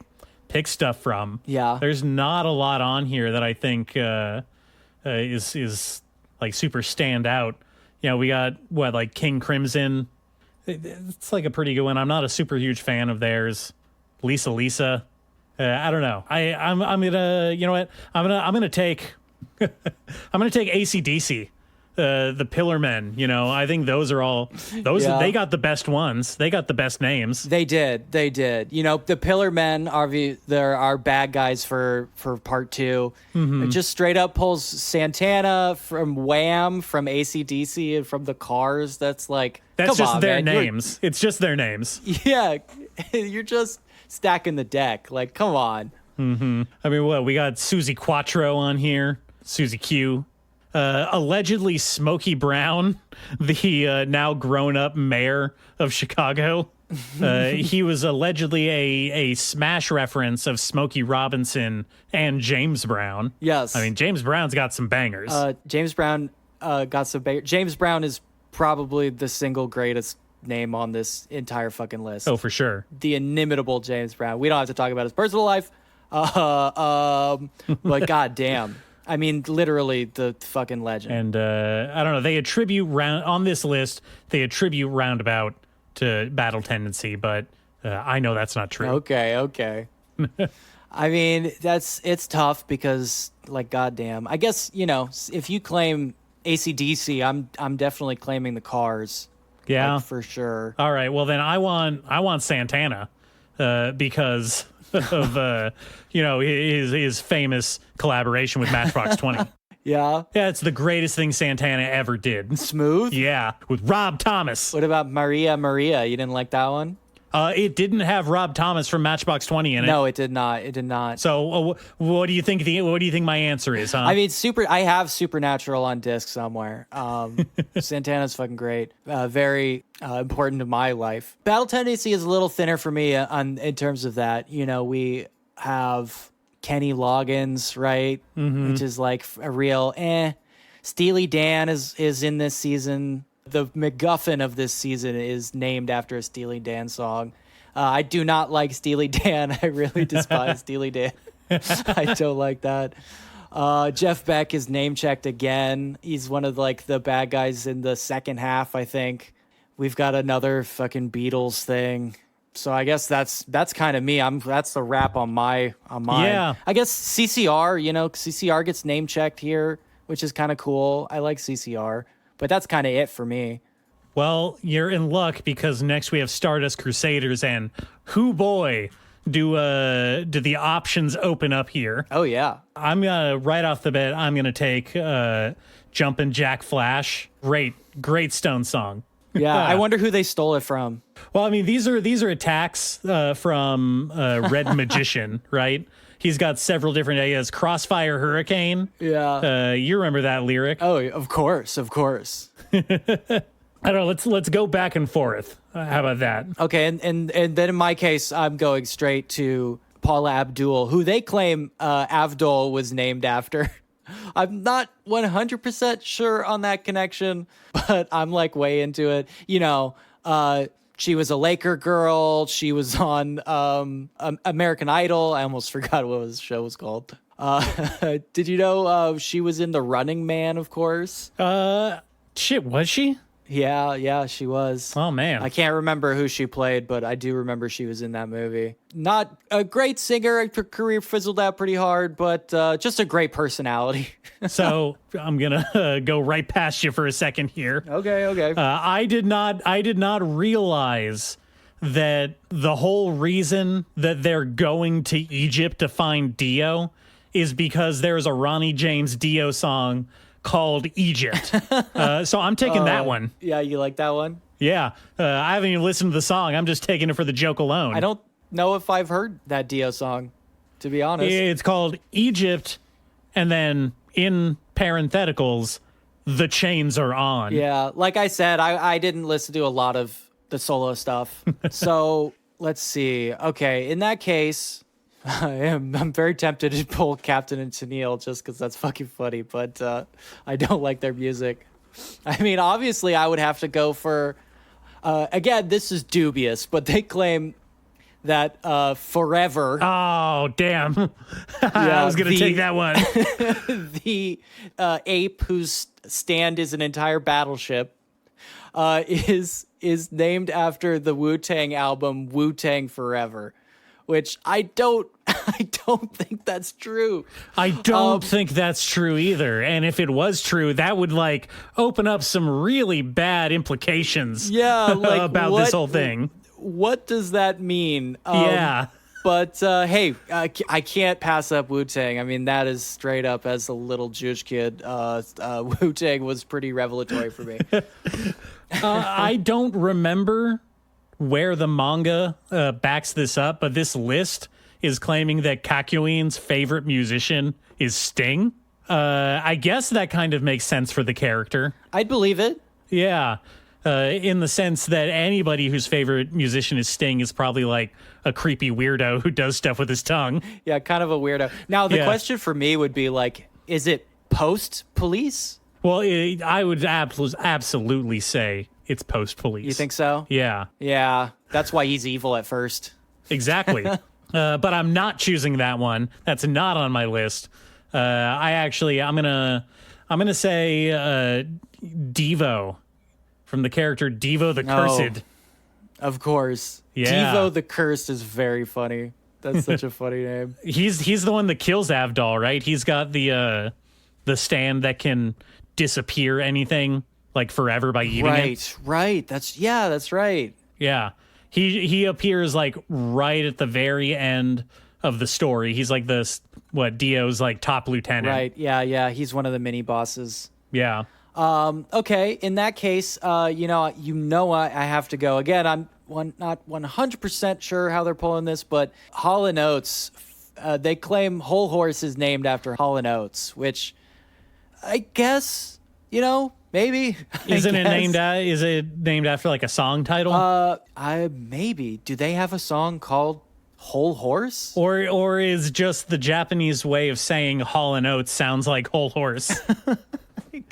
pick stuff from. Yeah, there's not a lot on here that I think is super stand out. We got King Crimson. It's a pretty good one. I'm not a super huge fan of theirs. Lisa. I don't know. I'm gonna, you know what? I'm gonna take AC/DC, the Pillar Men. I think those are all those. Yeah. They got the best ones. They got the best names. They did. The Pillar Men there are bad guys for part 2. It just straight up pulls Santana from Wham, from AC/DC, and from the Cars. That's just their names. It's just their names. Yeah, you're just stacking the deck. Come on. I mean, we got Susie Quattro on here. Susie Q. Allegedly Smokey Brown, the now grown-up mayor of Chicago. He was allegedly a smash reference of Smokey Robinson and James Brown. Yes. I mean, James Brown's got some bangers. James Brown got some bangers. James Brown is probably the single greatest name on this entire fucking list. Oh, for sure. The inimitable James Brown. We don't have to talk about his personal life. But goddamn. I mean, literally the fucking legend. And I don't know. They attribute on this list. They attribute Roundabout to Battle Tendency, but I know that's not true. Okay. I mean, it's tough because, like, goddamn. I guess, if you claim AC/DC, I'm definitely claiming the Cars. Yeah, like, for sure. All right. Well, then I want Santana because of his famous collaboration with Matchbox 20. Yeah, it's the greatest thing Santana ever did. Smooth. Yeah, with Rob Thomas. What about Maria? You didn't like that one? It didn't have Rob Thomas from Matchbox 20 in it. No, it did not. So, what do you think? What do you think my answer is? Huh? I mean, I have Supernatural on disc somewhere. Santana's fucking great. Very important to my life. Battle Tendency is a little thinner for me in terms of that. We have Kenny Loggins, right? Mm-hmm. Which is like a real Steely Dan is in this season. The MacGuffin of this season is named after a Steely Dan song. I do not like Steely Dan. I really despise Steely Dan. I don't like that. Jeff Beck is name checked again. He's one of the bad guys in the second half, I think. We've got another fucking Beatles thing. So I guess that's kind of me. That's the wrap on mine. Yeah. I guess CCR, CCR gets name checked here, which is kind of cool. I like CCR. But that's kind of it for me. Well, you're in luck because next we have Stardust Crusaders, and hoo boy, do the options open up here. Oh, yeah. I'm gonna, right off the bat, I'm gonna take Jumpin' Jack Flash. Great Stone song. Yeah, I wonder who they stole it from. Well, I mean, these are attacks from Red Magician, right? He's got several different ideas. Crossfire Hurricane. Yeah. You remember that lyric? Oh, of course. I don't know. Let's go back and forth. How about that? Okay, and then in my case, I'm going straight to Paula Abdul, who they claim Avdol was named after. I'm not 100% sure on that connection, but I'm way into it. She was a Laker girl. She was on American Idol. I almost forgot what the show was called. Did you know she was in The Running Man, of course? Shit, was she? Yeah, she was. Oh, man. I can't remember who she played, but I do remember she was in that movie. Not a great singer. Her career fizzled out pretty hard, but just a great personality. So I'm going to go right past you for a second here. Okay. I did not realize that the whole reason that they're going to Egypt to find Dio is because there's a Ronnie James Dio song called Egypt. So I'm taking that one. Yeah, you like that one? Yeah. I haven't even listened to the song. I'm just taking it for the joke alone. I don't know if I've heard that Dio song, to be honest. It's called Egypt, and then in parentheticals, the chains are on. Yeah, like I said, I didn't listen to a lot of the solo stuff. So let's see. Okay, in that case, I'm very tempted to pull Captain and Tennille just because that's fucking funny, but I don't like their music. I mean, obviously, I would have to go for... again, this is dubious, but they claim that Forever... Oh, damn. I was going to take that one. The ape whose stand is an entire battleship is named after the Wu-Tang album Wu-Tang Forever, which I don't think that's true. I don't think that's true either. And if it was true, that would open up some really bad implications. Yeah, about this whole thing. What does that mean? Yeah. But hey, I can't pass up Wu-Tang. I mean, that is straight up as a little Jewish kid. Wu-Tang was pretty revelatory for me. I don't remember where the manga backs this up, but this list is claiming that Kakyoin's favorite musician is Sting. I guess that kind of makes sense for the character. I'd believe it. Yeah. In the sense that anybody whose favorite musician is Sting is probably a creepy weirdo who does stuff with his tongue. Yeah, kind of a weirdo. Now, the question for me would be is it post-Police? Well, I would absolutely say it's post police. You think so? Yeah, Yeah, that's why he's evil at first. exactly. But I'm not choosing that one. That's not on my list. I'm gonna say Devo from the character Devo the Cursed. Of course. Yeah. Devo the Cursed is very funny. That's such a funny name. He's the one that kills Avdol, right? He's got the stand that can disappear anything like forever by eating it. Right. That's right. Yeah. He appears like right at the very end of the story. He's like Dio's like top lieutenant. Right. Yeah. He's one of the mini bosses. Yeah. Okay. In that case, I have to go again. I'm not 100% sure how they're pulling this, but Hall & Oates, they claim Whole Horse is named after Hall & Oates, which I guess, maybe. Is it named after like a song title? Maybe. Do they have a song called Whole Horse? Or is just the Japanese way of saying Hall & Oates sounds like Whole Horse?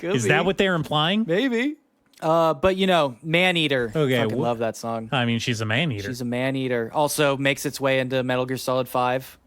Is that what they're implying? Maybe. But Man-Eater. Okay, Fucking love that song. I mean, she's a man-eater. She's a man-eater. Also makes its way into Metal Gear Solid 5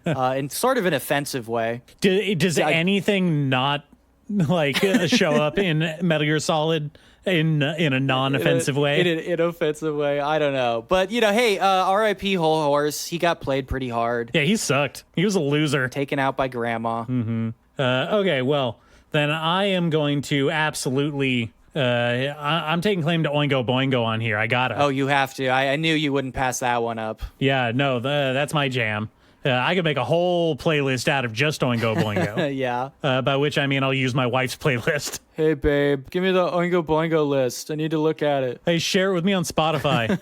in sort of an offensive way. Does anything not like show up in Metal Gear Solid in a non-offensive way? In an inoffensive way. I don't know. But, hey, R.I.P. Whole Horse. He got played pretty hard. Yeah, he sucked. He was a loser. Taken out by Grandma. Mm-hmm. Okay, well, then I am going to absolutely... I'm taking claim to Oingo Boingo on here. I gotta. Oh, you have to. I knew you wouldn't pass that one up. Yeah, no, that's my jam. I could make a whole playlist out of just Oingo Boingo. Yeah. By which I mean I'll use my wife's playlist. Hey, babe, give me the Oingo Boingo list. I need to look at it. Hey, share it with me on Spotify.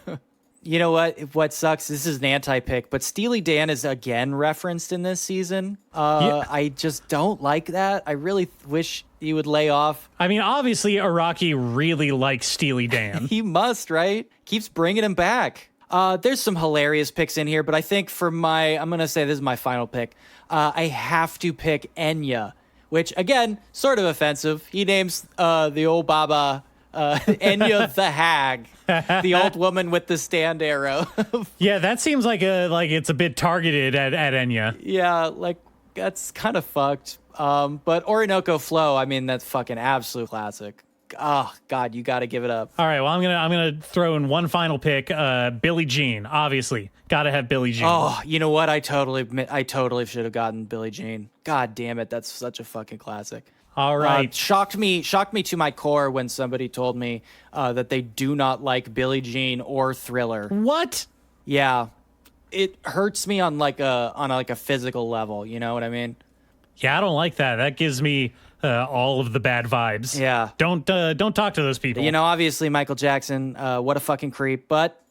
You know what? What sucks? This is an anti-pick, but Steely Dan is again referenced in this season. Yeah. I just don't like that. I really wish he would lay off. I mean, obviously, Araki really likes Steely Dan. He must, right? Keeps bringing him back. There's some hilarious picks in here, but I think I'm going to say this is my final pick. I have to pick Enya, which, again, sort of offensive. He names the old Baba Enya the Hag, the old woman with the stand arrow. Yeah, that seems like it's a bit targeted at Enya. Yeah, that's kind of fucked. But Orinoco Flow, I mean, that's fucking absolute classic. Oh God, you got to give it up. All right, well, I'm gonna throw in one final pick. Billie Jean, obviously, got to have Billie Jean. Oh, you know what? I totally should have gotten Billie Jean. God damn it, that's such a fucking classic. All right. Shocked me to my core when somebody told me that they do not like Billie Jean or Thriller. What? Yeah, it hurts me on a physical level. You know what I mean? Yeah, I don't like that. That gives me all of the bad vibes. Yeah. Don't talk to those people. Obviously Michael Jackson, what a fucking creep. But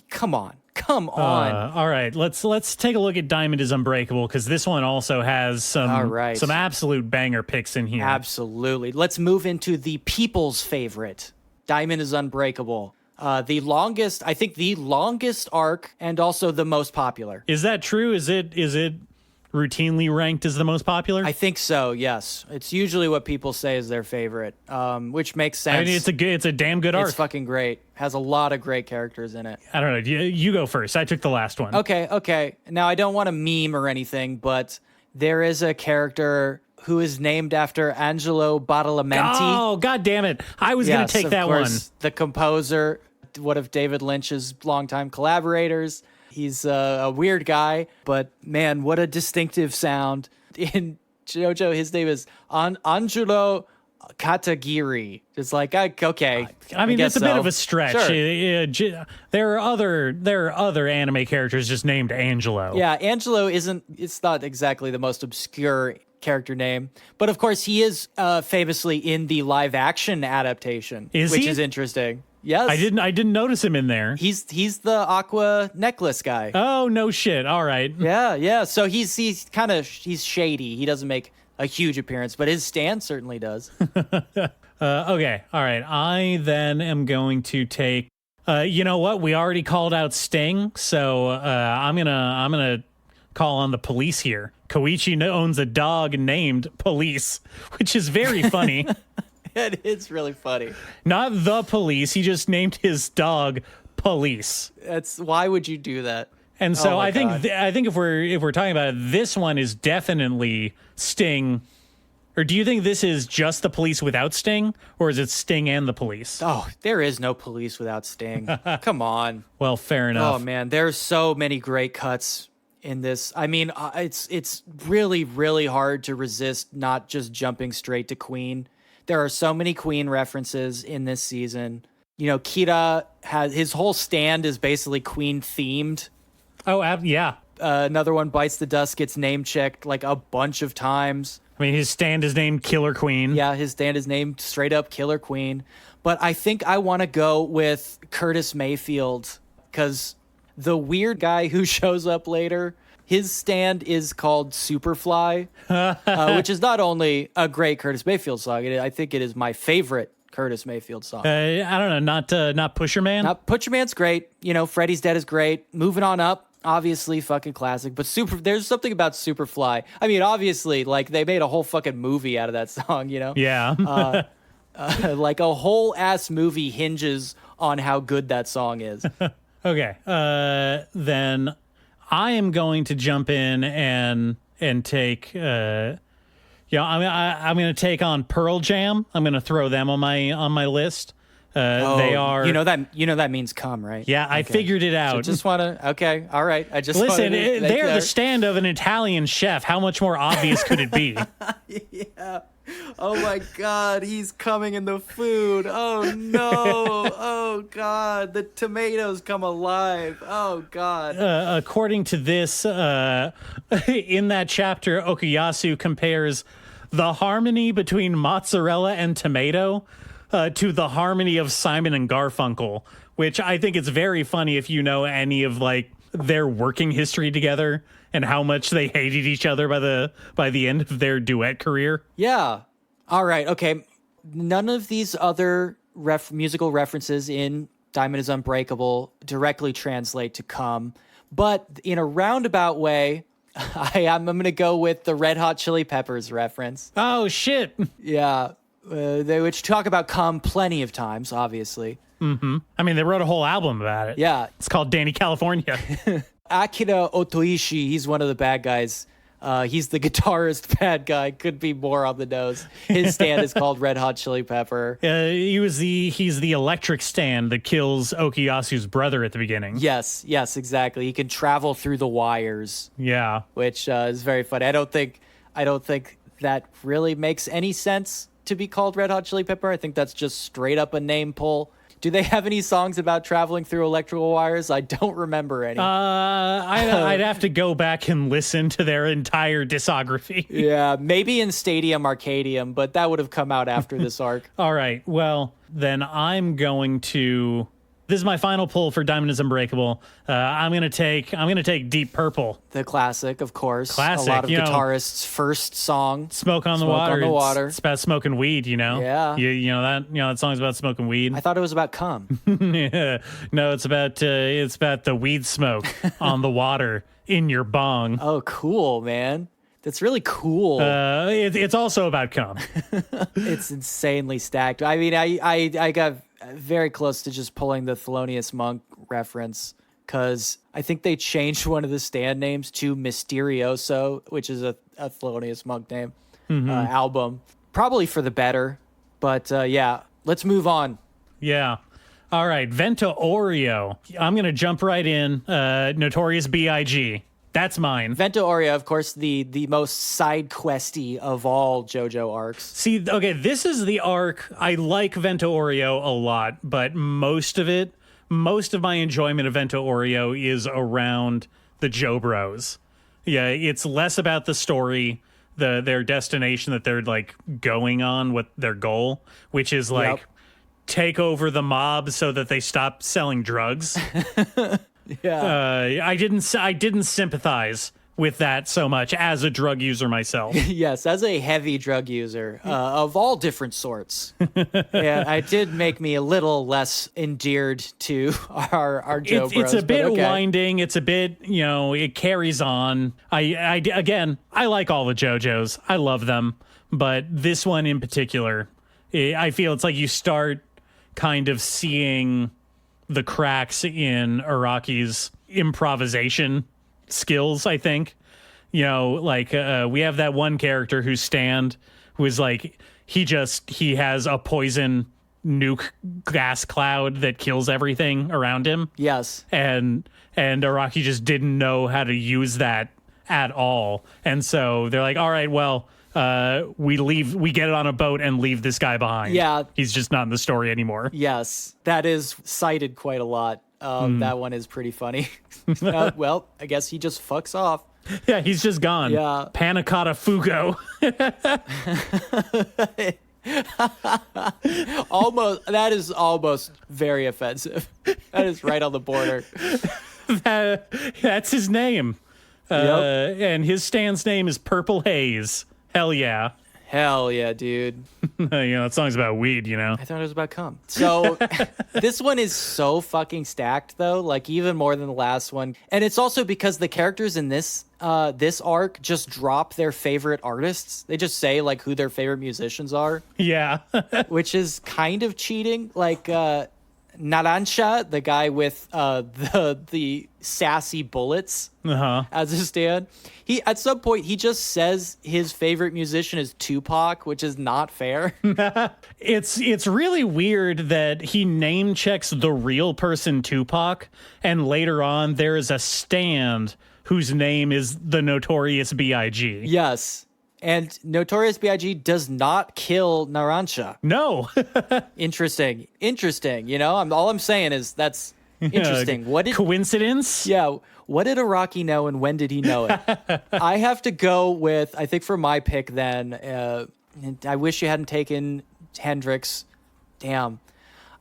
come on. All right, let's take a look at Diamond is Unbreakable, because this one also has some absolute banger picks in here. Absolutely. Let's move into the people's favorite, Diamond is Unbreakable. The longest arc, and also the most popular. Is that true? Is it routinely ranked as the most popular? I think so, yes. It's usually what people say is their favorite, which makes sense. I mean, it's a damn good arc. It's fucking great. Has a lot of great characters in it. I don't know. You go first. I took the last one. Okay. Now, I don't want to meme or anything, but there is a character who is named after Angelo Badalamenti. Oh, God damn it. I was going to take that one. The composer, one of David Lynch's longtime collaborators. He's a weird guy, but man, what a distinctive sound. In Jojo, his name is Angelo Katagiri. It's like, okay. I mean, it's a bit of a stretch. Sure. There are other anime characters just named Angelo. Yeah, Angelo it's not exactly the most obscure character name, but of course he is famously in the live action adaptation, which is interesting. Yes. I didn't notice him in there. He's the aqua necklace guy. Oh, no shit. All right. Yeah. So he's shady. He doesn't make a huge appearance, but his stand certainly does. Okay. All right. I then am going to take you know what? We already called out Sting, so I'm going to call on the police here. Koichi owns a dog named Police, which is very funny. It is really funny. Not the police. He just named his dog Police. Why would you do that? And so Oh my I think God. I think if we're talking about it, this one is definitely Sting. Or do you think this is just the police without Sting, or is it Sting and the police? Oh, there is no police without Sting. Come on. Well, fair enough. Oh man, there's so many great cuts in this. I mean, it's really, really hard to resist not just jumping straight to Queen. There are so many Queen references in this season. You know, Kira has his whole stand is basically Queen themed. Oh, yeah. Another one, Bites the Dust, gets name checked like a bunch of times. I mean, his stand is named Killer Queen. Yeah, his stand is named straight up Killer Queen. But I think I want to go with Curtis Mayfield because the weird guy who shows up later, his stand is called Superfly, which is not only a great Curtis Mayfield song, I think it is my favorite Curtis Mayfield song. I don't know, not Pusher Man? Not Pusher Man's great. You know, Freddy's Dead is great. Moving on up. Obviously, fucking classic, but there's something about Superfly. I mean, obviously, like they made a whole fucking movie out of that song, you know? Yeah. Like a whole ass movie hinges on how good that song is. Okay. Then I am going to jump in and take. I'm going to take on Pearl Jam. I'm going to throw them on my list. They are. You know that means come, right? Yeah, I figured it out. So just want to. Okay, all right. I just Listen. wanted to They are the stand of an Italian chef. How much more obvious could it be? Yeah. Oh my God, he's coming in the food. Oh no. Oh God, the tomatoes come alive. Oh God. According to this, in that chapter, Okuyasu compares the harmony between mozzarella and tomato to the harmony of Simon and Garfunkel, which I think it's very funny if you know any of like their working history together and how much they hated each other by the end of their duet career. Yeah. All right. Okay. None of these other musical references in Diamond is Unbreakable directly translate to come, but in a roundabout way, I'm going to go with the Red Hot Chili Peppers reference. Oh, shit. Yeah. They which talk about come plenty of times, obviously. Mm-hmm. I mean, they wrote a whole album about it. Yeah. It's called Danny California. Akira Otoishi, he's one of the bad guys. He's the guitarist bad guy. Could be more on the nose. His stand is called Red Hot Chili Pepper. He's the electric stand that kills Okuyasu's brother at the beginning. Yes, exactly. He can travel through the wires. Yeah. Which is very funny. I don't think that really makes any sense to be called Red Hot Chili Pepper. I think that's just straight up a name pull. Do they have any songs about traveling through electrical wires? I don't remember any. I'd have to go back and listen to their entire discography. Yeah, maybe in Stadium Arcadium, but that would have come out after this arc. All right. Well, then I'm going to. This is my final pull for Diamond is Unbreakable. I'm gonna take Deep Purple. The classic, of course. Classic. A lot of guitarists' first song. Smoke on the water. It's about smoking weed, you know? Yeah. You know that song's about smoking weed. I thought it was about cum. Yeah. No, it's about the weed smoke on the water in your bong. Oh, cool, man. That's really cool. It's also about cum. It's insanely stacked. I mean, I got very close to just pulling the Thelonious Monk reference because I think they changed one of the stand names to Mysterioso, which is a Thelonious Monk name, album. Probably for the better, but yeah, let's move on. Yeah. All right, Vento Oreo. I'm going to jump right in. Notorious B.I.G. That's mine. Vento Oreo, of course, the most side questy of all JoJo arcs. See, okay, this is the arc. I like Vento Oreo a lot, but most of my enjoyment of Vento Oreo is around the Joe Bros. Yeah, it's less about the story, their destination that they're like going on, what their goal, which is like take over the mob so that they stop selling drugs. Yeah. I didn't sympathize with that so much as a drug user myself. Yes, as a heavy drug user of all different sorts. Yeah, it did make me a little less endeared to our Joe Bros. It's a bit winding. It's a bit, it carries on. I like all the JoJos. I love them. But this one in particular I feel it's like you start kind of seeing the cracks in Araki's improvisation skills, I think. You know, like we have that one character who's Stand, who is like, he has a poison nuke gas cloud that kills everything around him. Yes. And Araki just didn't know how to use that at all. And so they're like, all right, well, we get it on a boat and leave this guy behind. Yeah. He's just not in the story anymore. Yes. That is cited quite a lot. That one is pretty funny. Well, I guess he just fucks off. Yeah, he's just gone. Yeah. Panicotta Fugo. That is almost very offensive. That is right on the border. That's his name. And his Stan's name is Purple Haze. Hell yeah. Hell yeah, dude. That song's about weed, you know? I thought it was about cum. So this one is so fucking stacked, though, like even more than the last one. And it's also because the characters in this arc just drop their favorite artists. They just say like who their favorite musicians are. Yeah. Which is kind of cheating. Like Narancia, the guy with the sassy bullets as a stand. He at some point he just says his favorite musician is Tupac, which is not fair. It's really weird that he name checks the real person Tupac, and later on there is a stand whose name is the Notorious B.I.G. Yes. And Notorious B.I.G. does not kill Narancia. No. Interesting. All I'm saying is that's interesting. Coincidence? Yeah. What did Araki know and when did he know it? I have to go with, I think for my pick then, I wish you hadn't taken Hendrix. Damn.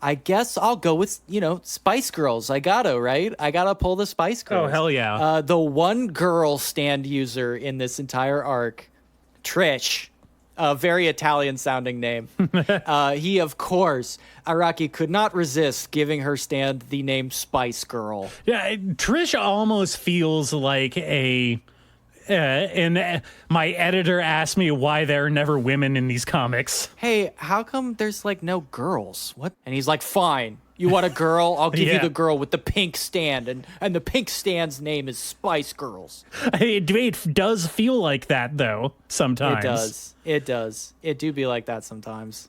I guess I'll go with, Spice Girls. I gotta pull the Spice Girls. Oh, hell yeah. The one girl stand user in this entire arc, Trish, a very Italian-sounding name. He, of course, Araki could not resist giving her stand the name Spice Girl. Yeah, Trish almost feels like my editor asked me why there are never women in these comics. Hey, how come there's, no girls? What? And he's like, fine. You want a girl? I'll give you the girl with the pink stand, and the pink stand's name is Spice Girls. It does feel like that, though, sometimes. It does. It do be like that sometimes.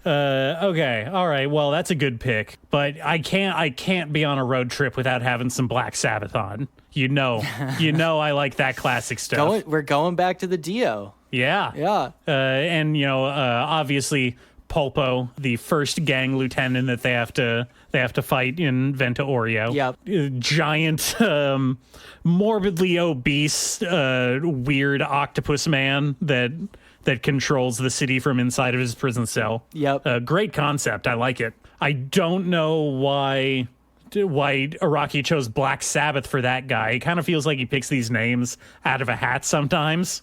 Okay, all right. Well, that's a good pick, but I can't be on a road trip without having some Black Sabbath on. I like that classic stuff. We're going back to the Dio. Yeah. Yeah. And obviously Pulpo, the first gang lieutenant that they have to fight in Venta Oreo. Yep. Giant, morbidly obese, weird octopus man that controls the city from inside of his prison cell. Yep. Great concept. I like it. I don't know why Araki chose Black Sabbath for that guy. It kind of feels like he picks these names out of a hat sometimes.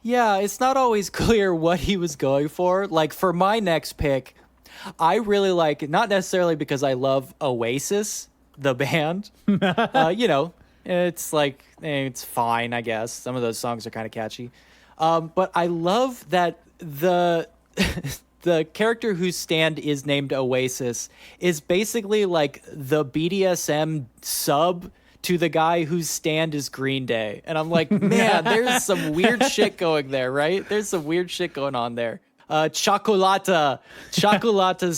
Yeah, it's not always clear what he was going for. Like, for my next pick, I really like it, not necessarily because I love Oasis, the band. It's it's fine, I guess. Some of those songs are kind of catchy. But I love that the character whose stand is named Oasis is basically like the BDSM sub to the guy whose stand is Green Day. And I'm like, man, there's some weird shit going there, right? There's some weird shit going on there. Chocolata's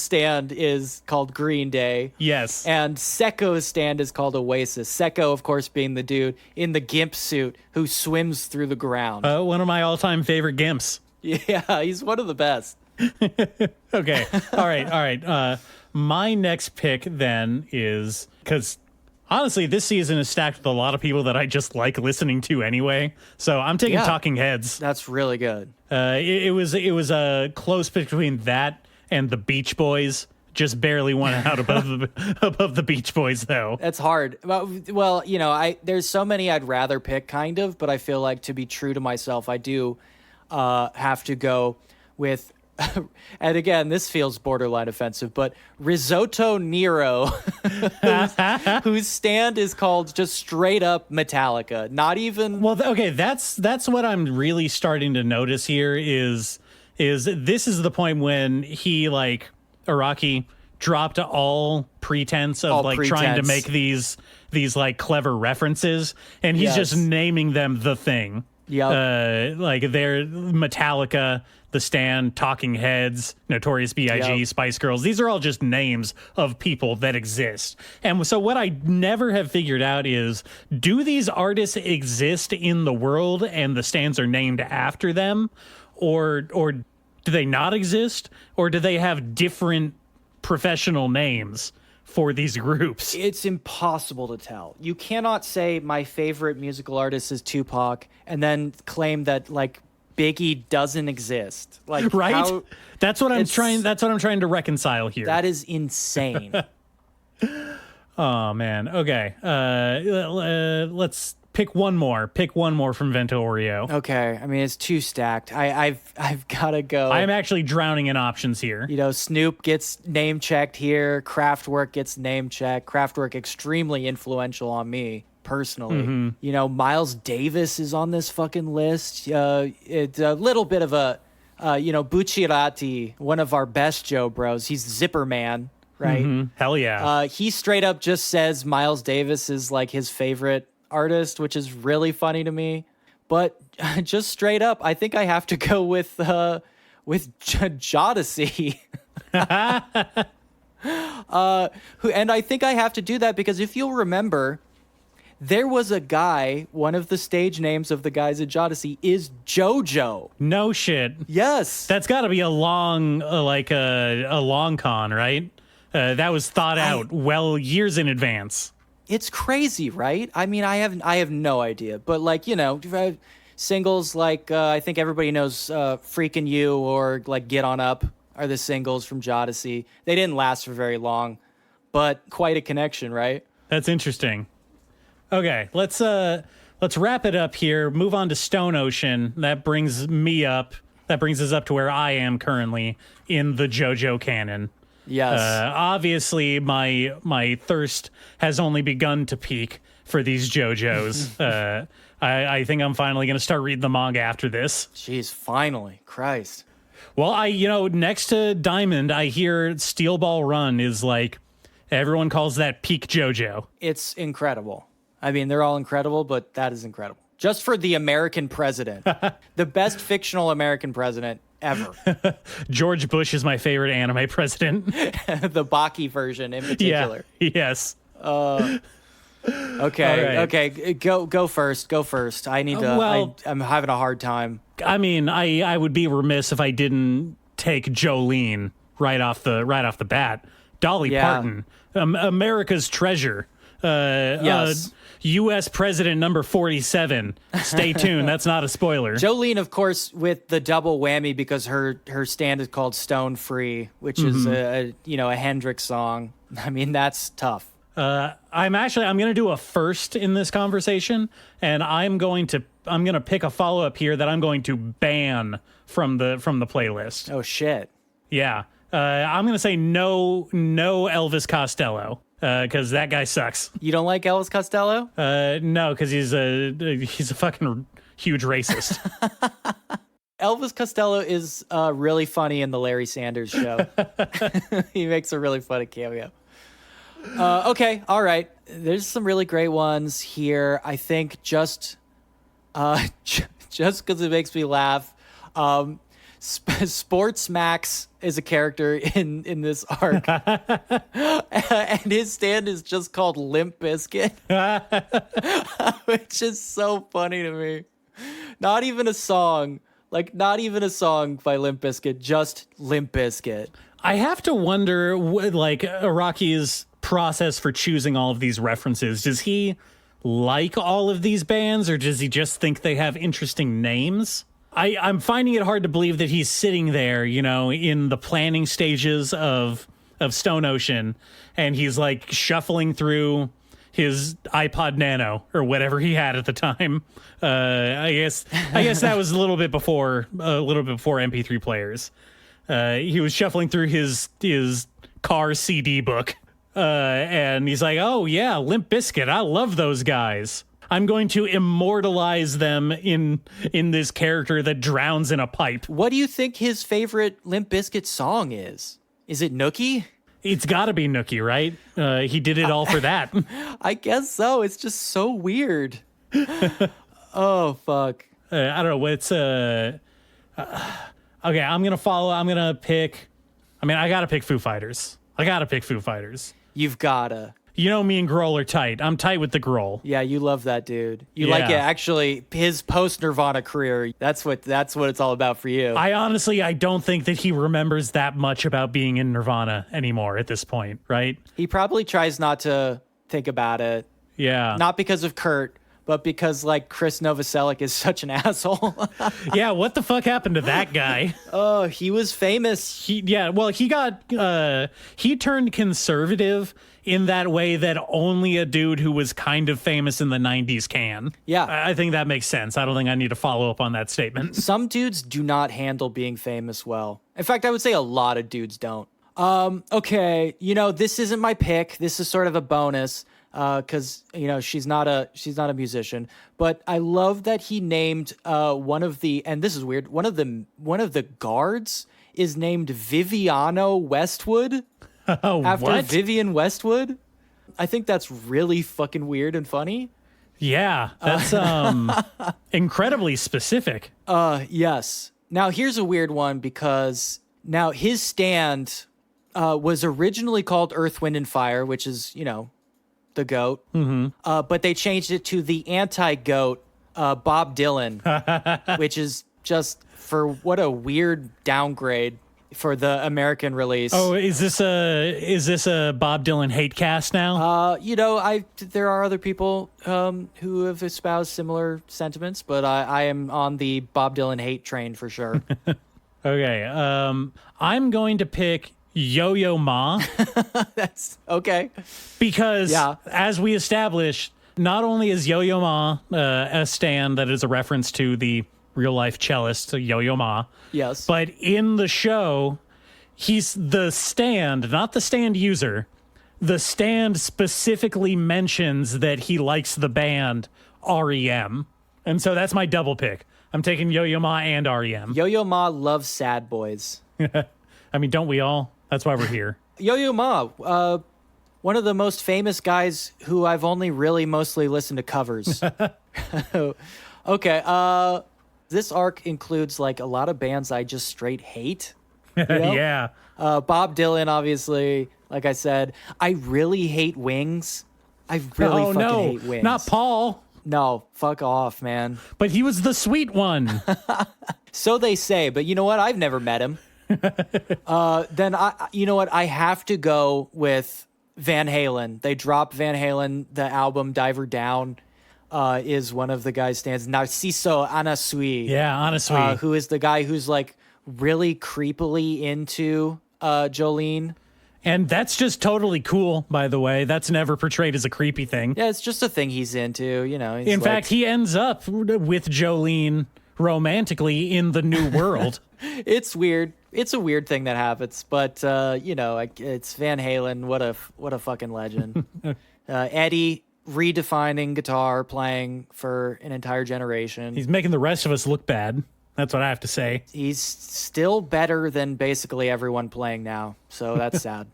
stand is called Green Day. Yes. And Seko's stand is called Oasis. Seko, of course, being the dude in the gimp suit who swims through the ground. One of my all-time favorite gimps. Yeah, he's one of the best. Okay. All right. My next pick then is, because honestly, this season is stacked with a lot of people that I just like listening to anyway. So I'm taking Talking Heads. That's really good. It was a close pick between that and the Beach Boys. Just barely won out above the Beach Boys, though. That's hard. Well, there's so many I'd rather pick, kind of, but I feel like to be true to myself, I do have to go with. And again, this feels borderline offensive, but Risotto Nero, whose stand is called just straight up Metallica. Not even. Well, okay, that's what I'm really starting to notice here is is this is the point when he, like, Araki dropped all pretense of trying to make these like clever references, and he's just naming them the thing. Like they're Metallica, The Stand, Talking Heads, Notorious B.I.G., Spice Girls. These are all just names of people that exist. And so what I never have figured out is, do these artists exist in the world and the stands are named after them, or do they not exist, or do they have different professional names for these groups? It's impossible to tell. You cannot say my favorite musical artist is Tupac and then claim that like Biggie doesn't exist. Like, right? That's what I'm trying to reconcile here. That is insane. Oh man. Okay. Let's pick one more. Pick one more from Vento Oreo. Okay. I mean, it's too stacked. I've got to go. I'm actually drowning in options here. You know, Snoop gets name checked here. Kraftwerk gets name checked. Kraftwerk extremely influential on me personally. You know, Miles Davis is on this fucking list. It's a little bit of a, Bucciarati, one of our best Joe bros. He's Zipper Man, right? Hell yeah. He straight up just says Miles Davis is like his favorite artist, which is really funny to me. But just straight up, I think I have to go with Jodeci. And I think I have to do that because if you'll remember, there was a guy, one of the stage names of the guys at Jodeci is Jojo. No shit. Yes. That's got to be a long, a long con, right? That was thought out years in advance. It's crazy, right? I mean, I have no idea, but like, you know, singles like I think everybody knows "Freakin' You" or like "Get On Up" are the singles from Jodeci. They didn't last for very long, but quite a connection, right? That's interesting. Okay, let's wrap it up here. Move on to Stone Ocean. That brings me up. That brings us up to where I am currently in the JoJo canon. Yes. Obviously, my thirst has only begun to peak for these JoJos. I think I'm finally going to start reading the manga after this. Jeez, finally. Christ. Well, next to Diamond, I hear Steel Ball Run is like, everyone calls that peak JoJo. It's incredible. I mean, they're all incredible, but that is incredible. Just for the American president. The best fictional American president ever. George Bush is my favorite anime president. The Baki version in particular. Yeah, yes. Okay, right. Okay, go first. I need to, I'm having a hard time. I mean, I would be remiss if I didn't take Jolene right off the bat. Dolly Parton, America's treasure. Yes. U.S. President number 47. Stay tuned. That's not a spoiler. Jolene, of course, with the double whammy because her stand is called Stone Free, which is a Hendrix song. I mean, that's tough. I'm going to do a first in this conversation, and I'm going to pick a follow up here that I'm going to ban from the playlist. Oh shit. Yeah. I'm going to say no Elvis Costello. Because that guy sucks. You don't like Elvis Costello? No, because he's a fucking huge racist. Elvis Costello is really funny in the Larry Sanders Show. He makes a really funny cameo. Okay, all right. There's some really great ones here. I think just because it makes me laugh. Sports Max is a character in this arc, and his stand is just called Limp Bizkit, which is so funny to me. Not even a song by Limp Bizkit, just Limp Bizkit. I have to wonder, Araki's process for choosing all of these references. Does he like all of these bands, or does he just think they have interesting names? I'm finding it hard to believe that he's sitting there, in the planning stages of Stone Ocean, and he's like shuffling through his iPod Nano or whatever he had at the time. I guess that was a little bit before MP3 players. He was shuffling through his car CD book, and he's like, "Oh yeah, Limp Bizkit, I love those guys." I'm going to immortalize them in this character that drowns in a pipe. What do you think his favorite Limp Bizkit song is? Is it Nookie? It's got to be Nookie, right? He did it all for that. I guess so. It's just so weird. Oh, fuck. I don't know. It's okay, I'm going to pick. I mean, I got to pick Foo Fighters. You've gotta. You know me and Grohl are tight. I'm tight with the Grohl. Yeah, you love that dude. You like it. Actually, his post-Nirvana career, that's what it's all about for you. I don't think that he remembers that much about being in Nirvana anymore at this point, right? He probably tries not to think about it. Yeah. Not because of Kurt, but because, like, Chris Novoselic is such an asshole. Yeah, what the fuck happened to that guy? Oh, he was famous. He turned conservative in that way that only a dude who was kind of famous in the 90s can. Yeah. I think that makes sense. I don't think I need to follow up on that statement. Some dudes do not handle being famous well. In fact, I would say a lot of dudes don't. Okay, this isn't my pick. This is sort of a bonus. Because she's not a musician, but I love that he named one of the, and this is weird, one of the guards is named Viviano Westwood after what? Vivian Westwood. I think that's really fucking weird and funny. Yeah, that's incredibly specific. Yes. Now here's a weird one because now his stand was originally called Earth, Wind, and Fire, which is the GOAT, but they changed it to the anti-GOAT, Bob Dylan, which is just what a weird downgrade for the American release. Oh, is this a Bob Dylan hate cast now? There are other people who have espoused similar sentiments, but I am on the Bob Dylan hate train for sure. Okay, I'm going to pick Yo-Yo Ma. That's okay. Because, as we established, not only is Yo-Yo Ma a stand that is a reference to the real-life cellist, Yo-Yo Ma. Yes. But in the show, he's the stand, not the stand user. The stand specifically mentions that he likes the band REM. And so that's my double pick. I'm taking Yo-Yo Ma and REM. Yo-Yo Ma loves sad boys. I mean, don't we all? That's why we're here. Yo-Yo Ma, one of the most famous guys who I've only really mostly listened to covers. Okay, this arc includes like a lot of bands I just straight hate. Yeah. Bob Dylan, obviously, like I said. I really hate Wings. I really hate Wings. Not Paul. No, fuck off, man. But he was the sweet one. So they say, but you know what? I've never met him. Then I have to go with Van Halen. They dropped Van Halen. The album Diver Down is one of the guys stands. Narciso Anasui. Yeah, Anasui. Who is the guy who's like really creepily into Jolene. And that's just totally cool, by the way. That's never portrayed as a creepy thing. Yeah, it's just a thing he's into, In fact, he ends up with Jolene romantically in the new world. It's weird. It's a weird thing that happens, but it's Van Halen. What a fucking legend. Eddie redefining guitar playing for an entire generation. He's making the rest of us look bad. That's what I have to say. He's still better than basically everyone playing now, so that's sad.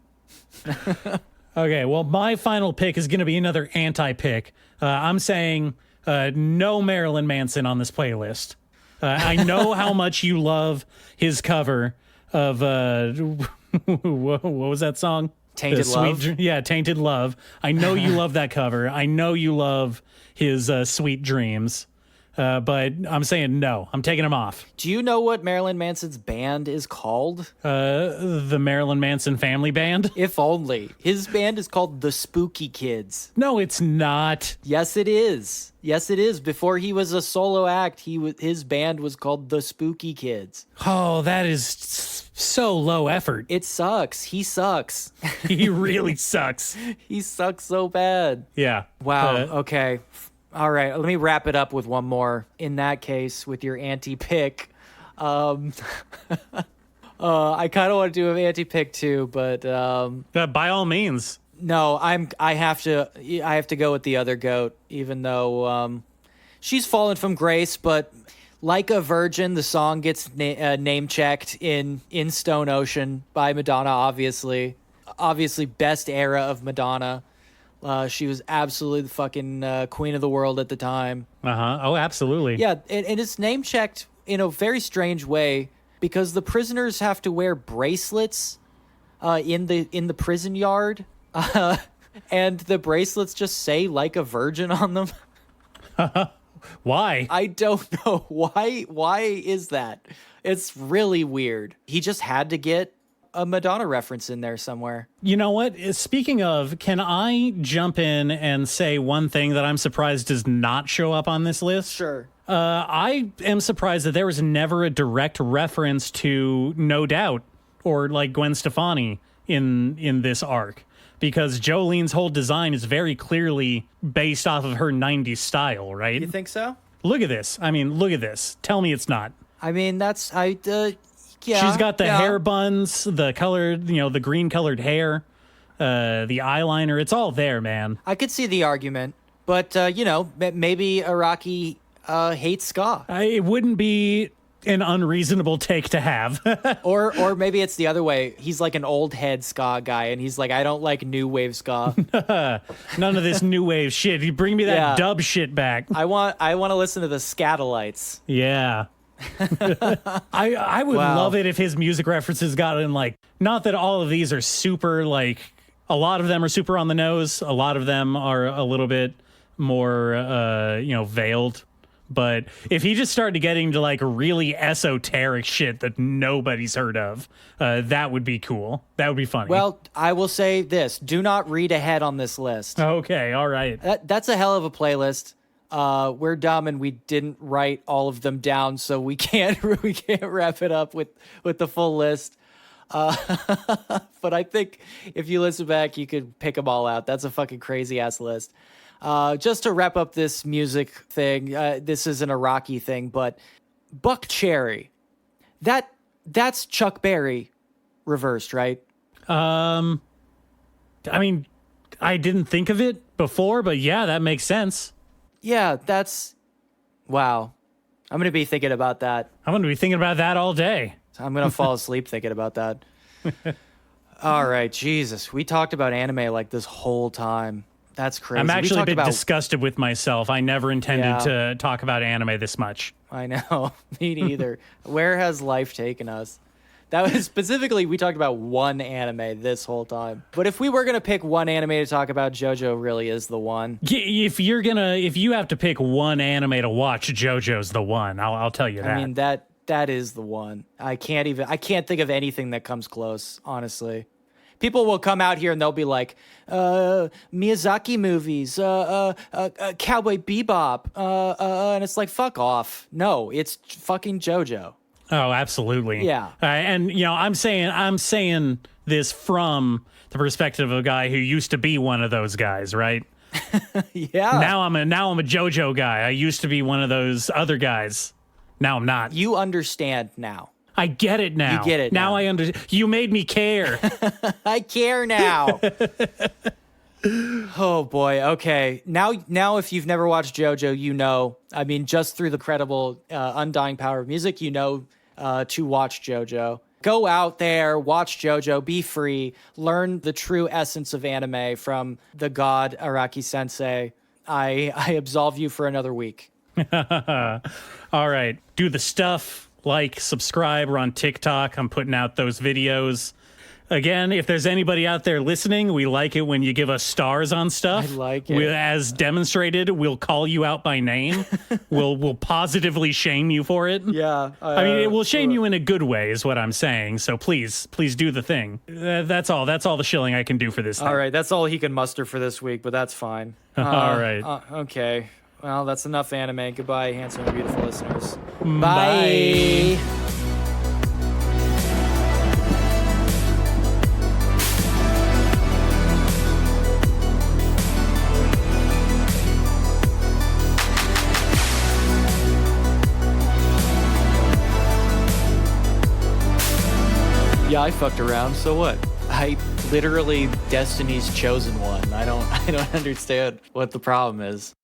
Okay, well, my final pick is going to be another anti-pick. I'm saying no Marilyn Manson on this playlist. I know how much you love his cover of what was that song? Tainted Love. Yeah, Tainted Love. I know you love that cover. I know you love his Sweet Dreams. But I'm saying no. I'm taking him off. Do you know what Marilyn Manson's band is called? The Marilyn Manson Family Band? If only. His band is called The Spooky Kids. No, it's not. Yes, it is. Yes, it is. Before he was a solo act, his band was called The Spooky Kids. Oh, that is so low effort. It sucks. He sucks. He really sucks. He sucks so bad. Yeah. Wow. Okay. All right, let me wrap it up with one more. In that case, with your anti-pick, I kind of want to do an anti-pick too, but by all means. No, I have to go with the other goat, even though she's fallen from grace. But like a virgin, the song gets name checked in Stone Ocean by Madonna. Obviously, best era of Madonna. She was absolutely the fucking queen of the world at the time. Oh, absolutely. Yeah, and it's name checked in a very strange way because the prisoners have to wear bracelets in the prison yard. And the bracelets just say like a virgin on them. Why? I don't know. Why is that? It's really weird. He just had to get a Madonna reference in there somewhere. You know what? Speaking of, can I jump in and say one thing that I'm surprised does not show up on this list? Sure. I am surprised that there was never a direct reference to No Doubt or like Gwen Stefani in this arc. Because Jolene's whole design is very clearly based off of her 90s style, right? You think so? Look at this. I mean, look at this. Tell me it's not. I mean, yeah. She's got the hair buns, the colored, the green colored hair, the eyeliner. It's all there, man. I could see the argument, but, maybe Araki hates ska. It wouldn't be an unreasonable take to have. or maybe it's the other way. He's like an old head ska guy, and he's like, I don't like new wave ska. None of this new wave shit. You bring me that dub shit back. I want to listen to the Scatolites. Yeah. I would love it if his music references got in, like, not that all of these are super, like, a lot of them are super on the nose. A lot of them are a little bit more, veiled. But if he just started getting to like really esoteric shit that nobody's heard of, that would be cool. That would be funny. Well, I will say this. Do not read ahead on this list. Okay, all right. That's a hell of a playlist. We're dumb and we didn't write all of them down, so we can't wrap it up with the full list. But I think if you listen back, you could pick them all out. That's a fucking crazy ass list. Just to wrap up this music thing, this is an Iraqi thing, but Buck Cherry, that's Chuck Berry reversed, right? I mean, I didn't think of it before, but yeah, that makes sense. Yeah, wow. I'm going to be thinking about that. I'm going to be thinking about that all day. I'm going to fall asleep thinking about that. All right, Jesus. We talked about anime like this whole time. That's crazy. I'm actually a bit disgusted with myself. I never intended to talk about anime this much. I know. Me neither. Where has life taken us? That was specifically, we talked about one anime this whole time. But if we were going to pick one anime to talk about, JoJo really is the one. If you have to pick one anime to watch, JoJo's the one. I'll tell you that. I mean, that is the one. I can't think of anything that comes close, honestly. People will come out here and they'll be like, Miyazaki movies, Cowboy Bebop, and it's like, fuck off. No, it's fucking JoJo. Oh, absolutely. Yeah. And I'm saying this from the perspective of a guy who used to be one of those guys, right? Yeah. Now I'm a JoJo guy. I used to be one of those other guys. Now I'm not. You understand now. I get it now. You get it now. I understand. You made me care. I care now. Oh boy. Okay. Now, if you've never watched JoJo, I mean, just through the credible, undying power of music, to watch JoJo. Go out there, watch JoJo, be free, learn the true essence of anime from the god Araki Sensei. I absolve you for another week. All right. Do the stuff. Like, subscribe. We're on TikTok. I'm putting out those videos. Again, if there's anybody out there listening, we like it when you give us stars on stuff. I like it. As demonstrated, we'll call you out by name. We'll positively shame you for it. Yeah. I mean, it will shame you in a good way is what I'm saying. So please do the thing. That's all. That's all the shilling I can do for this thing. All right. That's all he can muster for this week, but that's fine. All right. Okay. Well, that's enough anime. Goodbye, handsome and beautiful listeners. Bye. Yeah, I fucked around, so what? I literally Destiny's chosen one. I don't understand what the problem is.